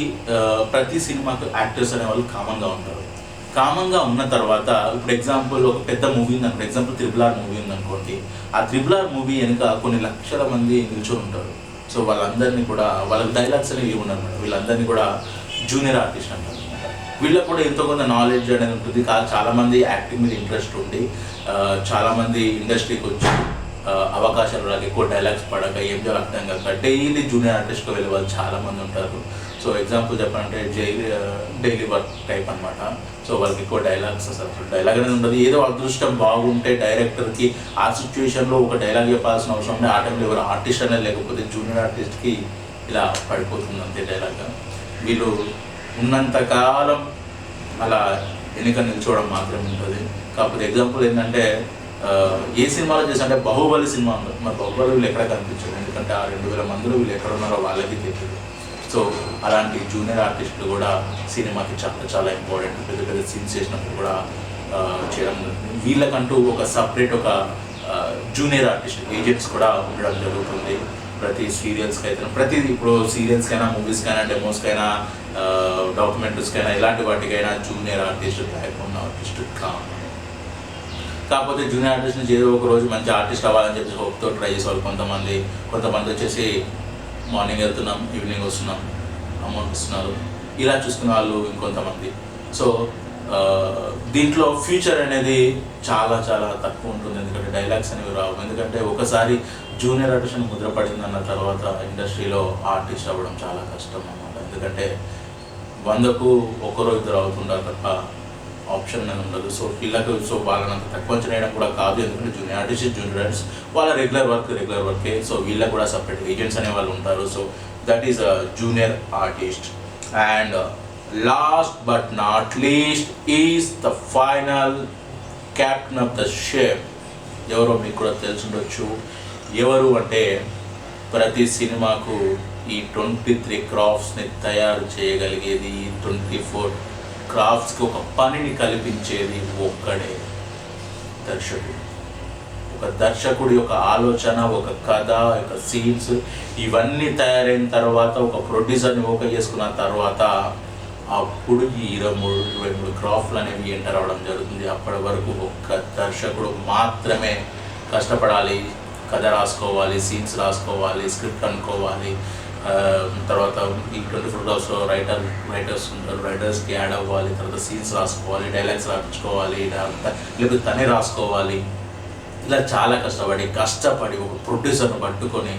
ప్రతి సినిమాకి యాక్టర్స్ అనేవాళ్ళు కామన్గా ఉంటారు. కామన్గా ఉన్న తర్వాత ఇప్పుడు ఎగ్జాంపుల్ ఒక పెద్ద మూవీ ఉందనుకోండి, ఎగ్జాంపుల్ RRR మూవీ ఉందనుకోండి, ఆ RRR మూవీ వెనుక కొన్ని లక్షల మంది నిల్చొని ఉంటారు. సో వాళ్ళందరినీ కూడా, వాళ్ళకి డైలాగ్స్ అనేవి ఉండనమాట, వీళ్ళందరినీ కూడా జూనియర్ ఆర్టిస్ట్ అంటారు. వీళ్ళకి కూడా ఎంతో కొంత నాలెడ్జ్ అనేది ఉంటుంది. చాలామంది యాక్టింగ్ మీద ఇంట్రెస్ట్ ఉండి చాలామంది ఇండస్ట్రీకి వచ్చి అవకాశాలు రాక, ఎక్కువ డైలాగ్స్ పడక, ఏం చేయాలో అర్థం కాక డైలీ జూనియర్ ఆర్టిస్ట్కి వెళ్ళే వాళ్ళు చాలామంది ఉంటారు. సో ఎగ్జాంపుల్ చెప్పాలంటే డైలీ వర్క్ టైప్ అనమాట. సో వాళ్ళకి ఎక్కువ డైలాగ్స్, అసలు డైలాగ్ అనేది ఉండదు. ఏదో అదృష్టం బాగుంటే డైరెక్టర్కి ఆ సిచ్యువేషన్లో ఒక డైలాగ్ చెప్పాల్సిన అవసరం ఉంటే ఆ టైంలో ఎవరు ఆర్టిస్ట్ అనేది లేకపోతే జూనియర్ ఆర్టిస్ట్కి ఇలా పడిపోతుంది అంతే డైలాగ్. వీళ్ళు ఉన్నంతకాలం అలా ఎన్నిక నిల్చోవడం మాత్రమే ఉంటుంది. కాకపోతే ఎగ్జాంపుల్ ఏంటంటే, ఏ సినిమాలో చేశారంటే బాహుబలి సినిమా ఉంది. మరి బాహుబలి వీళ్ళు ఎక్కడ కనిపించారు, ఎందుకంటే ఆ 2000 మందిలో వీళ్ళు ఎక్కడ ఉన్నారో వాళ్ళకి తెలియదు. సో అలాంటి జూనియర్ ఆర్టిస్టులు కూడా సినిమాకి చాలా చాలా ఇంపార్టెంట్. పెద్ద పెద్ద సీన్స్ చేసినప్పుడు కూడా చేయడం జరుగుతుంది. వీళ్ళకంటూ ఒక సపరేట్ ఒక జూనియర్ ఆర్టిస్ట్ ఏజెంట్స్ కూడా ఉండడం జరుగుతుంది. ప్రతి సీరియల్స్కి అయితే, ఇప్పుడు సీరియల్స్కైనా, మూవీస్కైనా, డెమోస్కైనా, డాక్యుమెంటరీస్కైనా, ఇలాంటి వాటికైనా జూనియర్ ఆర్టిస్ట్ టైప్ ఉన్న ఆర్టిస్ట్ కావాలి. కాకపోతే జూనియర్ ఆర్టిస్ట్ నుంచి ఏదో ఒక రోజు మంచి ఆర్టిస్ట్ అవ్వాలని చెప్పి హోప్తో ట్రై చేసేవాళ్ళు కొంతమంది వచ్చేసి మార్నింగ్ వెళ్తున్నాం, ఈవినింగ్ వస్తున్నాం, అమౌంట్ ఇస్తున్నారు, ఇలా చూసుకునే వాళ్ళు ఇంకొంతమంది. సో దీంట్లో ఫ్యూచర్ అనేది చాలా చాలా తక్కువ ఉంటుంది, ఎందుకంటే డైలాగ్స్ అనేవి రావు. ఎందుకంటే ఒకసారి జూనియర్ ఆర్టిస్ట్ ముద్రపడిందన్న తర్వాత ఇండస్ట్రీలో ఆర్టిస్ట్ అవ్వడం చాలా కష్టం అన్నమాట. ఎందుకంటే 100కు ఒకరో ఇద్దరు అవుతుంటారు తప్ప ఆప్షన్ అనేది ఉండదు. సో వీళ్ళకి వాళ్ళని అంత తక్కువ చేయడం కూడా కాదు, ఎందుకంటే జూనియర్ ఆర్టిస్ట్ వాళ్ళ రెగ్యులర్ వర్కే. సో వీళ్ళకి కూడా సపరేట్ ఏజెంట్స్ అనే వాళ్ళు ఉంటారు. So that is junior artist. And last but not least is the final captain of the ship ఎవరో మీకు కూడా తెలిసి ఎవరు అంటే ప్రతి సినిమాకు ఈ 23 క్రాఫ్ట్స్ని తయారు చేయగలిగేది, ఈ 24 క్రాఫ్ట్స్కి ఒక పనిని కల్పించేది ఒక్కడే దర్శకుడు. ఒక దర్శకుడి యొక్క ఆలోచన, ఒక కథ, ఒక సీన్స్ ఇవన్నీ తయారైన తర్వాత ఒక ప్రొడ్యూసర్ని ఓకే చేసుకున్న తర్వాత అప్పుడు ఈ 23 క్రాఫ్ట్లు అనేవి ఎంటర్ అవ్వడం జరుగుతుంది. అప్పటి వరకు ఒక్క దర్శకుడు మాత్రమే కష్టపడాలి, కథ రాసుకోవాలి, సీన్స్ రాసుకోవాలి, స్క్రిప్ట్ అనుకోవాలి. తర్వాత ఈ 24 క్రాఫ్ట్స్లో రైటర్స్ ఉంటారు, రైటర్స్కి యాడ్ అవ్వాలి, తర్వాత సీన్స్ రాసుకోవాలి, డైలాగ్స్ రాయించుకోవాలి, లేకపోతే తనే రాసుకోవాలి. ఇలా చాలా కష్టపడి ఒక ప్రొడ్యూసర్ని పట్టుకొని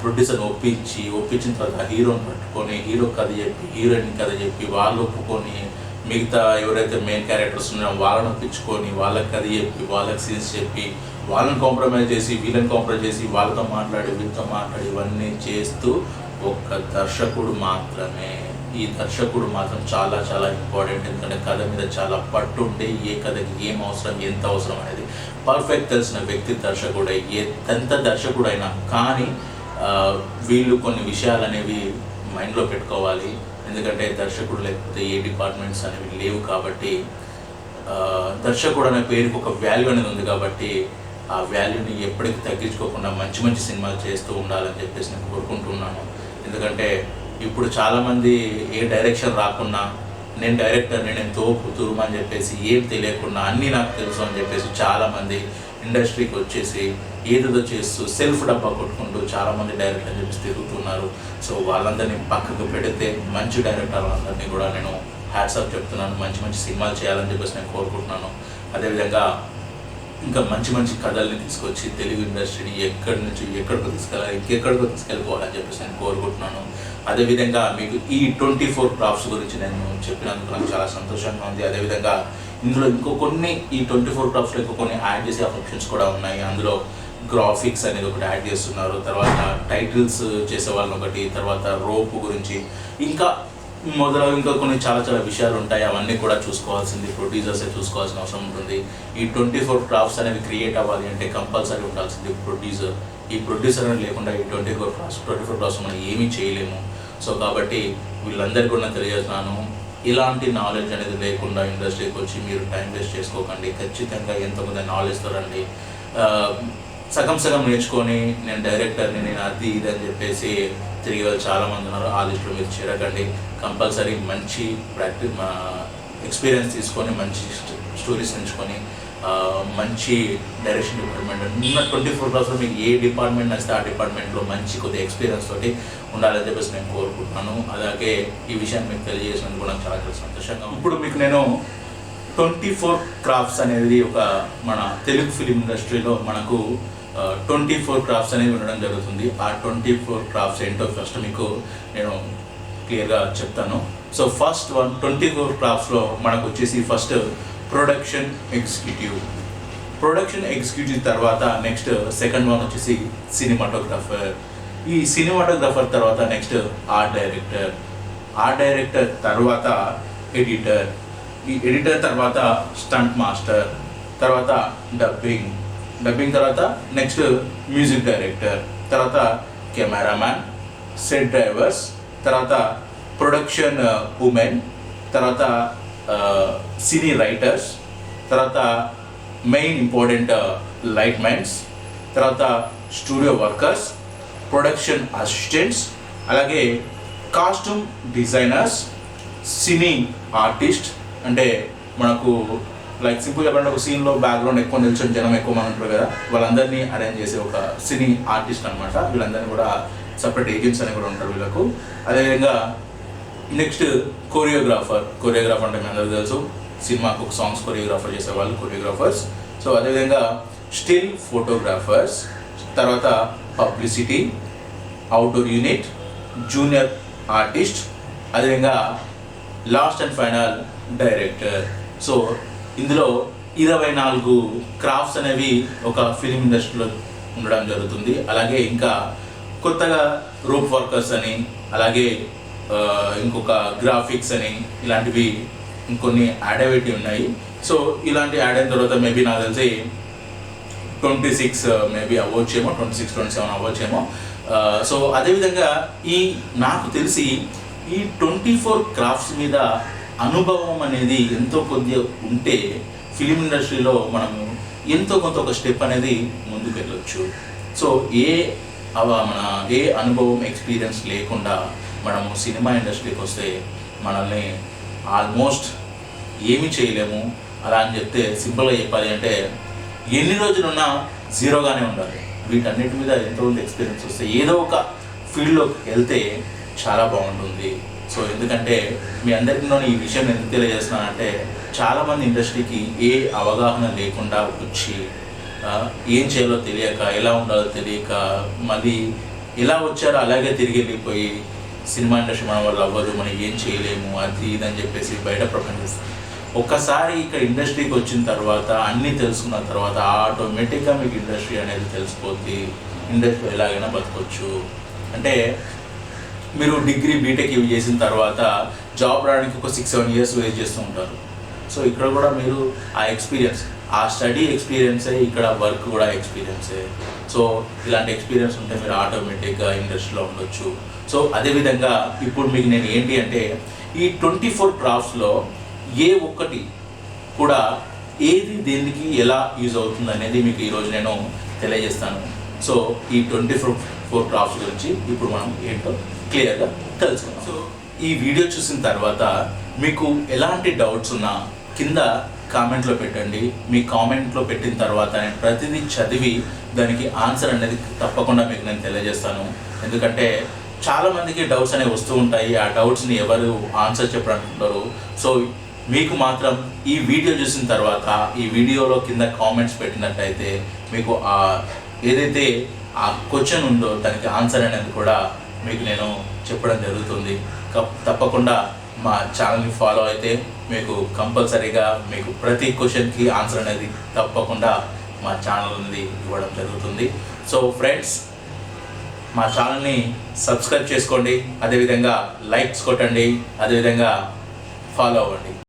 ప్రొడ్యూసర్ని ఒప్పించిన తర్వాత హీరోని పట్టుకొని హీరో కథ చెప్పి హీరోయిన్ కథ చెప్పి వాళ్ళు ఒప్పుకొని మిగతా ఎవరైతే మెయిన్ క్యారెక్టర్స్ ఉన్నారో వాళ్ళని ఒప్పించుకొని వాళ్ళకి కథ చెప్పి వాళ్ళకి సీన్స్ చెప్పి వాళ్ళని కాంప్రమైజ్ చేసి వీళ్ళని కాంప్రమైజ్ చేసి వాళ్ళతో మాట్లాడి వీళ్ళతో మాట్లాడి ఇవన్నీ చేస్తూ ఒక దర్శకుడు మాత్రమే. ఈ దర్శకుడు మాత్రం చాలా చాలా ఇంపార్టెంట్. ఎందుకంటే కథ మీద చాలా పట్టు ఉంటే ఏ కథకి ఏం అవసరం, ఎంత అవసరం అనేది పర్ఫెక్ట్ తెలిసిన వ్యక్తి దర్శకుడే. ఎంత దర్శకుడైనా కానీ వీళ్ళు కొన్ని విషయాలు అనేవి మైండ్లో పెట్టుకోవాలి. ఎందుకంటే దర్శకుడు లేకపోతే ఏ డిపార్ట్మెంట్స్ అనేవి లేవు కాబట్టి, దర్శకుడు అనే పేరుకి ఒక వాల్యూ అనేది ఉంది కాబట్టి ఆ వాల్యూని ఎప్పటికీ తగ్గించుకోకుండా మంచి మంచి సినిమాలు చేస్తూ ఉండాలని చెప్పేసి నేను కోరుకుంటున్నాను. ఎందుకంటే ఇప్పుడు చాలామంది ఏ డైరెక్షన్ రాకున్నా నేను డైరెక్టర్ని, నేను తోపు తురుము అని చెప్పేసి ఏం తెలియకుండా అన్నీ నాకు తెలుసు అని చెప్పేసి చాలామంది ఇండస్ట్రీకి వచ్చేసి ఏదేదో చేస్తూ సెల్ఫ్ డబ్బా కొట్టుకుంటూ చాలామంది డైరెక్టర్ అని చెప్పేసి తిరుగుతున్నారు. సో వాళ్ళందరినీ పక్కకు పెడితే మంచి డైరెక్టర్లందరినీ కూడా నేను హ్యాట్సాప్ చెప్తున్నాను. మంచి మంచి సినిమాలు చేయాలని చెప్పేసి నేను కోరుకుంటున్నాను. అదేవిధంగా ఇంకా మంచి మంచి కథల్ని తీసుకొచ్చి తెలుగు ఇండస్ట్రీని ఎక్కడి నుంచి ఎక్కడికో ఇంకెక్కడికో తీసుకెళ్ళిపోవాలని చెప్పేసి నేను కోరుకుంటున్నాను. అదేవిధంగా మీకు ఈ 24 క్రాఫ్ట్స్ గురించి నేను చెప్పినందుకు నాకు చాలా సంతోషంగా ఉంది. అదేవిధంగా ఇందులో ఈ 24 క్రాఫ్ట్స్లో ఇంకో కొన్ని యాడ్ చేసే ఆప్షన్స్ కూడా ఉన్నాయి. అందులో గ్రాఫిక్స్ అనేది ఒకటి యాడ్ చేస్తున్నారు, తర్వాత టైటిల్స్ చేసే వాళ్ళని ఒకటి, తర్వాత రోప్ గురించి ఇంకా కొన్ని చాలా చాలా విషయాలు ఉంటాయి. అవన్నీ కూడా చూసుకోవాల్సింది ప్రొడ్యూసర్సే చూసుకోవాల్సిన అవసరం ఉంటుంది. ఈ 24 క్రాఫ్ట్స్ అనేవి క్రియేట్ అవ్వాలి అంటే కంపల్సరీ ఉండాల్సింది ప్రొడ్యూసర్. ఈ ప్రొడ్యూసర్ అని లేకుండా ఈ 24 క్రాఫ్ట్స్ మనం ఏమీ చేయలేము. సో కాబట్టి వీళ్ళందరికీ కూడా తెలియజేస్తున్నాను, ఇలాంటి నాలెడ్జ్ అనేది లేకుండా ఇండస్ట్రీకి వచ్చి మీరు టైం వేస్ట్ చేసుకోకండి. ఖచ్చితంగా ఎంతమంది నాలెడ్జ్తో రండి. సగం నేర్చుకొని నేను డైరెక్టర్ని, నేను అది ఇది అని చెప్పేసి తిరిగి వాళ్ళు చాలామంది ఉన్నారు. ఆ లిస్టులో మీరు చేరకండి. కంపల్సరీ మంచి ఎక్స్పీరియన్స్ తీసుకొని మంచి స్టోరీస్ ఎంచుకొని మంచి డైరెక్షన్ డిపార్ట్మెంట్ ఉన్న 24 క్రాఫ్ట్స్లో మీకు ఏ డిపార్ట్మెంట్ నచ్చితే ఆ డిపార్ట్మెంట్లో మంచి కొద్దిగా ఎక్స్పీరియన్స్ తోటి ఉండాలని చెప్పేసి నేను కోరుకుంటున్నాను. అలాగే ఈ విషయాన్ని మీకు తెలియజేసినందుకు నాకు చాలా చాలా సంతోషంగా. ఇప్పుడు మీకు నేను 24 క్రాఫ్ట్స్ అనేది ఒక మన తెలుగు ఫిలిం ఇండస్ట్రీలో మనకు 24 క్రాఫ్ట్స్ అనేవి ఉండడం జరుగుతుంది. ఆ 24 క్రాఫ్ట్స్ ఏంటో ఫస్ట్ మీకు నేను క్లియర్గా చెప్తాను. సో ఫస్ట్ 24 క్రాఫ్ట్స్లో మనకు వచ్చేసి ఫస్ట్ ప్రొడక్షన్ ఎగ్జిక్యూటివ్ తర్వాత నెక్స్ట్ సెకండ్ వన్ వచ్చేసి సినిమాటోగ్రాఫర్. ఈ సినిమాటోగ్రాఫర్ తర్వాత నెక్స్ట్ ఆర్ట్ డైరెక్టర్ తర్వాత ఎడిటర్, ఈ ఎడిటర్ తర్వాత స్టంట్ మాస్టర్, తర్వాత డబ్బింగ్ తర్వాత నెక్స్ట్ మ్యూజిక్ డైరెక్టర్, తర్వాత కెమెరామ్యాన్, సెట్ డ్రైవర్స్, తర్వాత ప్రొడక్షన్ ఉమెన్, తర్వాత సినీ రైటర్స్, తర్వాత మెయిన్ ఇంపార్టెంట్ లైట్ మ్యాన్స్, తర్వాత స్టూడియో వర్కర్స్, ప్రొడక్షన్ అసిస్టెంట్స్, అలాగే కాస్ట్యూమ్ డిజైనర్స్, సినీ ఆర్టిస్ట్. అంటే మనకు లైక్ సింపుల్ చెప్పాలంటే ఒక సీన్లో బ్యాక్గ్రౌండ్ ఎక్కువ నిల్చొని జనం ఎక్కువ మంది ఉంటారు కదా, వాళ్ళందరినీ అరేంజ్ చేసే ఒక సినీ ఆర్టిస్ట్ అనమాట. వీళ్ళందరినీ కూడా సపరేట్ ఏజెంట్స్ అని కూడా ఉంటారు వీళ్ళకు. అదేవిధంగా నెక్స్ట్ కొరియోగ్రాఫర్ అంటే మీ అందరికీ తెలుసు, సినిమాకు ఒక సాంగ్స్ కొరియోగ్రాఫర్ చేసేవాళ్ళు కొరియోగ్రాఫర్స్. సో అదేవిధంగా స్టిల్ ఫోటోగ్రాఫర్స్, తర్వాత publicity, outdoor unit, junior artist, అదేవిధంగా last and final director. So ఇందులో 24 క్రాఫ్ట్స్ అనేవి ఒక ఫిలిం ఇండస్ట్రీలో ఉండడం జరుగుతుంది. అలాగే ఇంకా కొత్తగా రూప్ వర్కర్స్ అని, అలాగే ఇంకొక గ్రాఫిక్స్ అని, ఇలాంటివి ఇంకొన్ని యాడ్ అయ్యేవి ఉన్నాయి. సో ఇలాంటి యాడ్ అయిన తర్వాత మేబీ నాకు తెలిసి 26 మేబీ అవ్వచ్చేమో, 26, 27 అవ్వచ్చేమో. సో అదేవిధంగా నాకు తెలిసి ఈ 24 క్రాఫ్ట్స్ మీద అనుభవం అనేది ఎంతో కొద్దిగా ఉంటే ఫిలిం ఇండస్ట్రీలో మనము ఎంతో కొంత ఒక స్టెప్ అనేది ముందుకు వెళ్ళొచ్చు. సో ఏ అనుభవం ఎక్స్పీరియన్స్ లేకుండా మనము సినిమా ఇండస్ట్రీకి వస్తే మనల్ని ఆల్మోస్ట్ ఏమీ చేయలేము. అలా అని చెప్తే సింపుల్గా చెప్పాలి అంటే ఎన్ని రోజులున్నా జీరోగానే ఉండాలి. వీటన్నిటి మీద ఎంతోమంది ఎక్స్పీరియన్స్ వస్తే ఏదో ఒక ఫీల్డ్లోకి వెళ్తే చాలా బాగుంటుంది. సో ఎందుకంటే మీ అందరిలో ఈ విషయం ఎందుకు తెలియజేస్తున్నానంటే చాలామంది ఇండస్ట్రీకి ఏ అవగాహన లేకుండా వచ్చి ఏం చేయాలో తెలియక, ఎలా ఉండాలో తెలియక, మళ్ళీ ఎలా వచ్చారో అలాగే తిరిగి వెళ్ళిపోయి సినిమా ఇండస్ట్రీ మన వల్ల అవ్వదు, మనం ఏం చేయలేము, అది ఇదని చెప్పేసి బయట ప్రపంచిస్తాం. ఒక్కసారి ఇక్కడ ఇండస్ట్రీకి వచ్చిన తర్వాత అన్నీ తెలుసుకున్న తర్వాత ఆటోమేటిక్గా మీకు ఇండస్ట్రీ అనేది తెలిసిపోద్ది. ఇండస్ట్రీ ఎలాగైనా బతకొచ్చు. అంటే మీరు డిగ్రీ బీటెక్ ఇవి చేసిన తర్వాత జాబ్ రావడానికి ఒక 6-7 ఇయర్స్ వెయిట్ చేస్తూ ఉంటారు. సో ఇక్కడ కూడా మీరు ఆ ఎక్స్పీరియన్స్, ఆ స్టడీ ఎక్స్పీరియన్సే, ఇక్కడ వర్క్ కూడా ఎక్స్పీరియన్సే. సో ఇలాంటి ఎక్స్పీరియన్స్ ఉంటే మీరు ఆటోమేటిక్గా ఇండస్ట్రీలో ఉండొచ్చు. సో అదేవిధంగా ఇప్పుడు మీకు నేను ఏంటి అంటే ఈ 24 క్రాఫ్ట్స్లో ఏ ఒక్కటి కూడా ఏది దేనికి ఎలా యూజ్ అవుతుంది అనేది మీకు ఈరోజు నేను తెలియజేస్తాను. సో ఈ 24 క్రాఫ్ట్స్ గురించి ఇప్పుడు మనం ఏంటో క్లియర్గా తెలుసుకుందాం. సో ఈ వీడియో చూసిన తర్వాత మీకు ఎలాంటి డౌట్స్ ఉన్నా కింద కామెంట్లో పెట్టండి. మీ కామెంట్లో పెట్టిన తర్వాత నేను ప్రతిదీ చదివి దానికి ఆన్సర్ అనేది తప్పకుండా మీకు నేను తెలియజేస్తాను. ఎందుకంటే చాలామందికి డౌట్స్ అనేవి వస్తూ ఉంటాయి. ఆ డౌట్స్ని ఎవరు ఆన్సర్ చెప్పడానికి ఉంటారు. సో మీకు మాత్రం ఈ వీడియో చూసిన తర్వాత ఈ వీడియోలో కింద కామెంట్స్ పెట్టినట్టయితే మీకు ఏదైతే ఆ క్వశ్చన్ ఉందో దానికి ఆన్సర్ అనేది కూడా మీకు నేను చెప్పడం జరుగుతుంది. తప్పకుండా మా ఛానల్ని ఫాలో అయితే మీకు కంపల్సరీగా మీకు ప్రతి క్వశ్చన్కి ఆన్సర్ అనేది తప్పకుండా మా ఛానల్ అనేది ఇవ్వడం జరుగుతుంది. సో ఫ్రెండ్స్, మా ఛానల్ని సబ్స్క్రైబ్ చేసుకోండి, అదేవిధంగా లైక్స్ కొట్టండి, అదేవిధంగా ఫాలో అవ్వండి.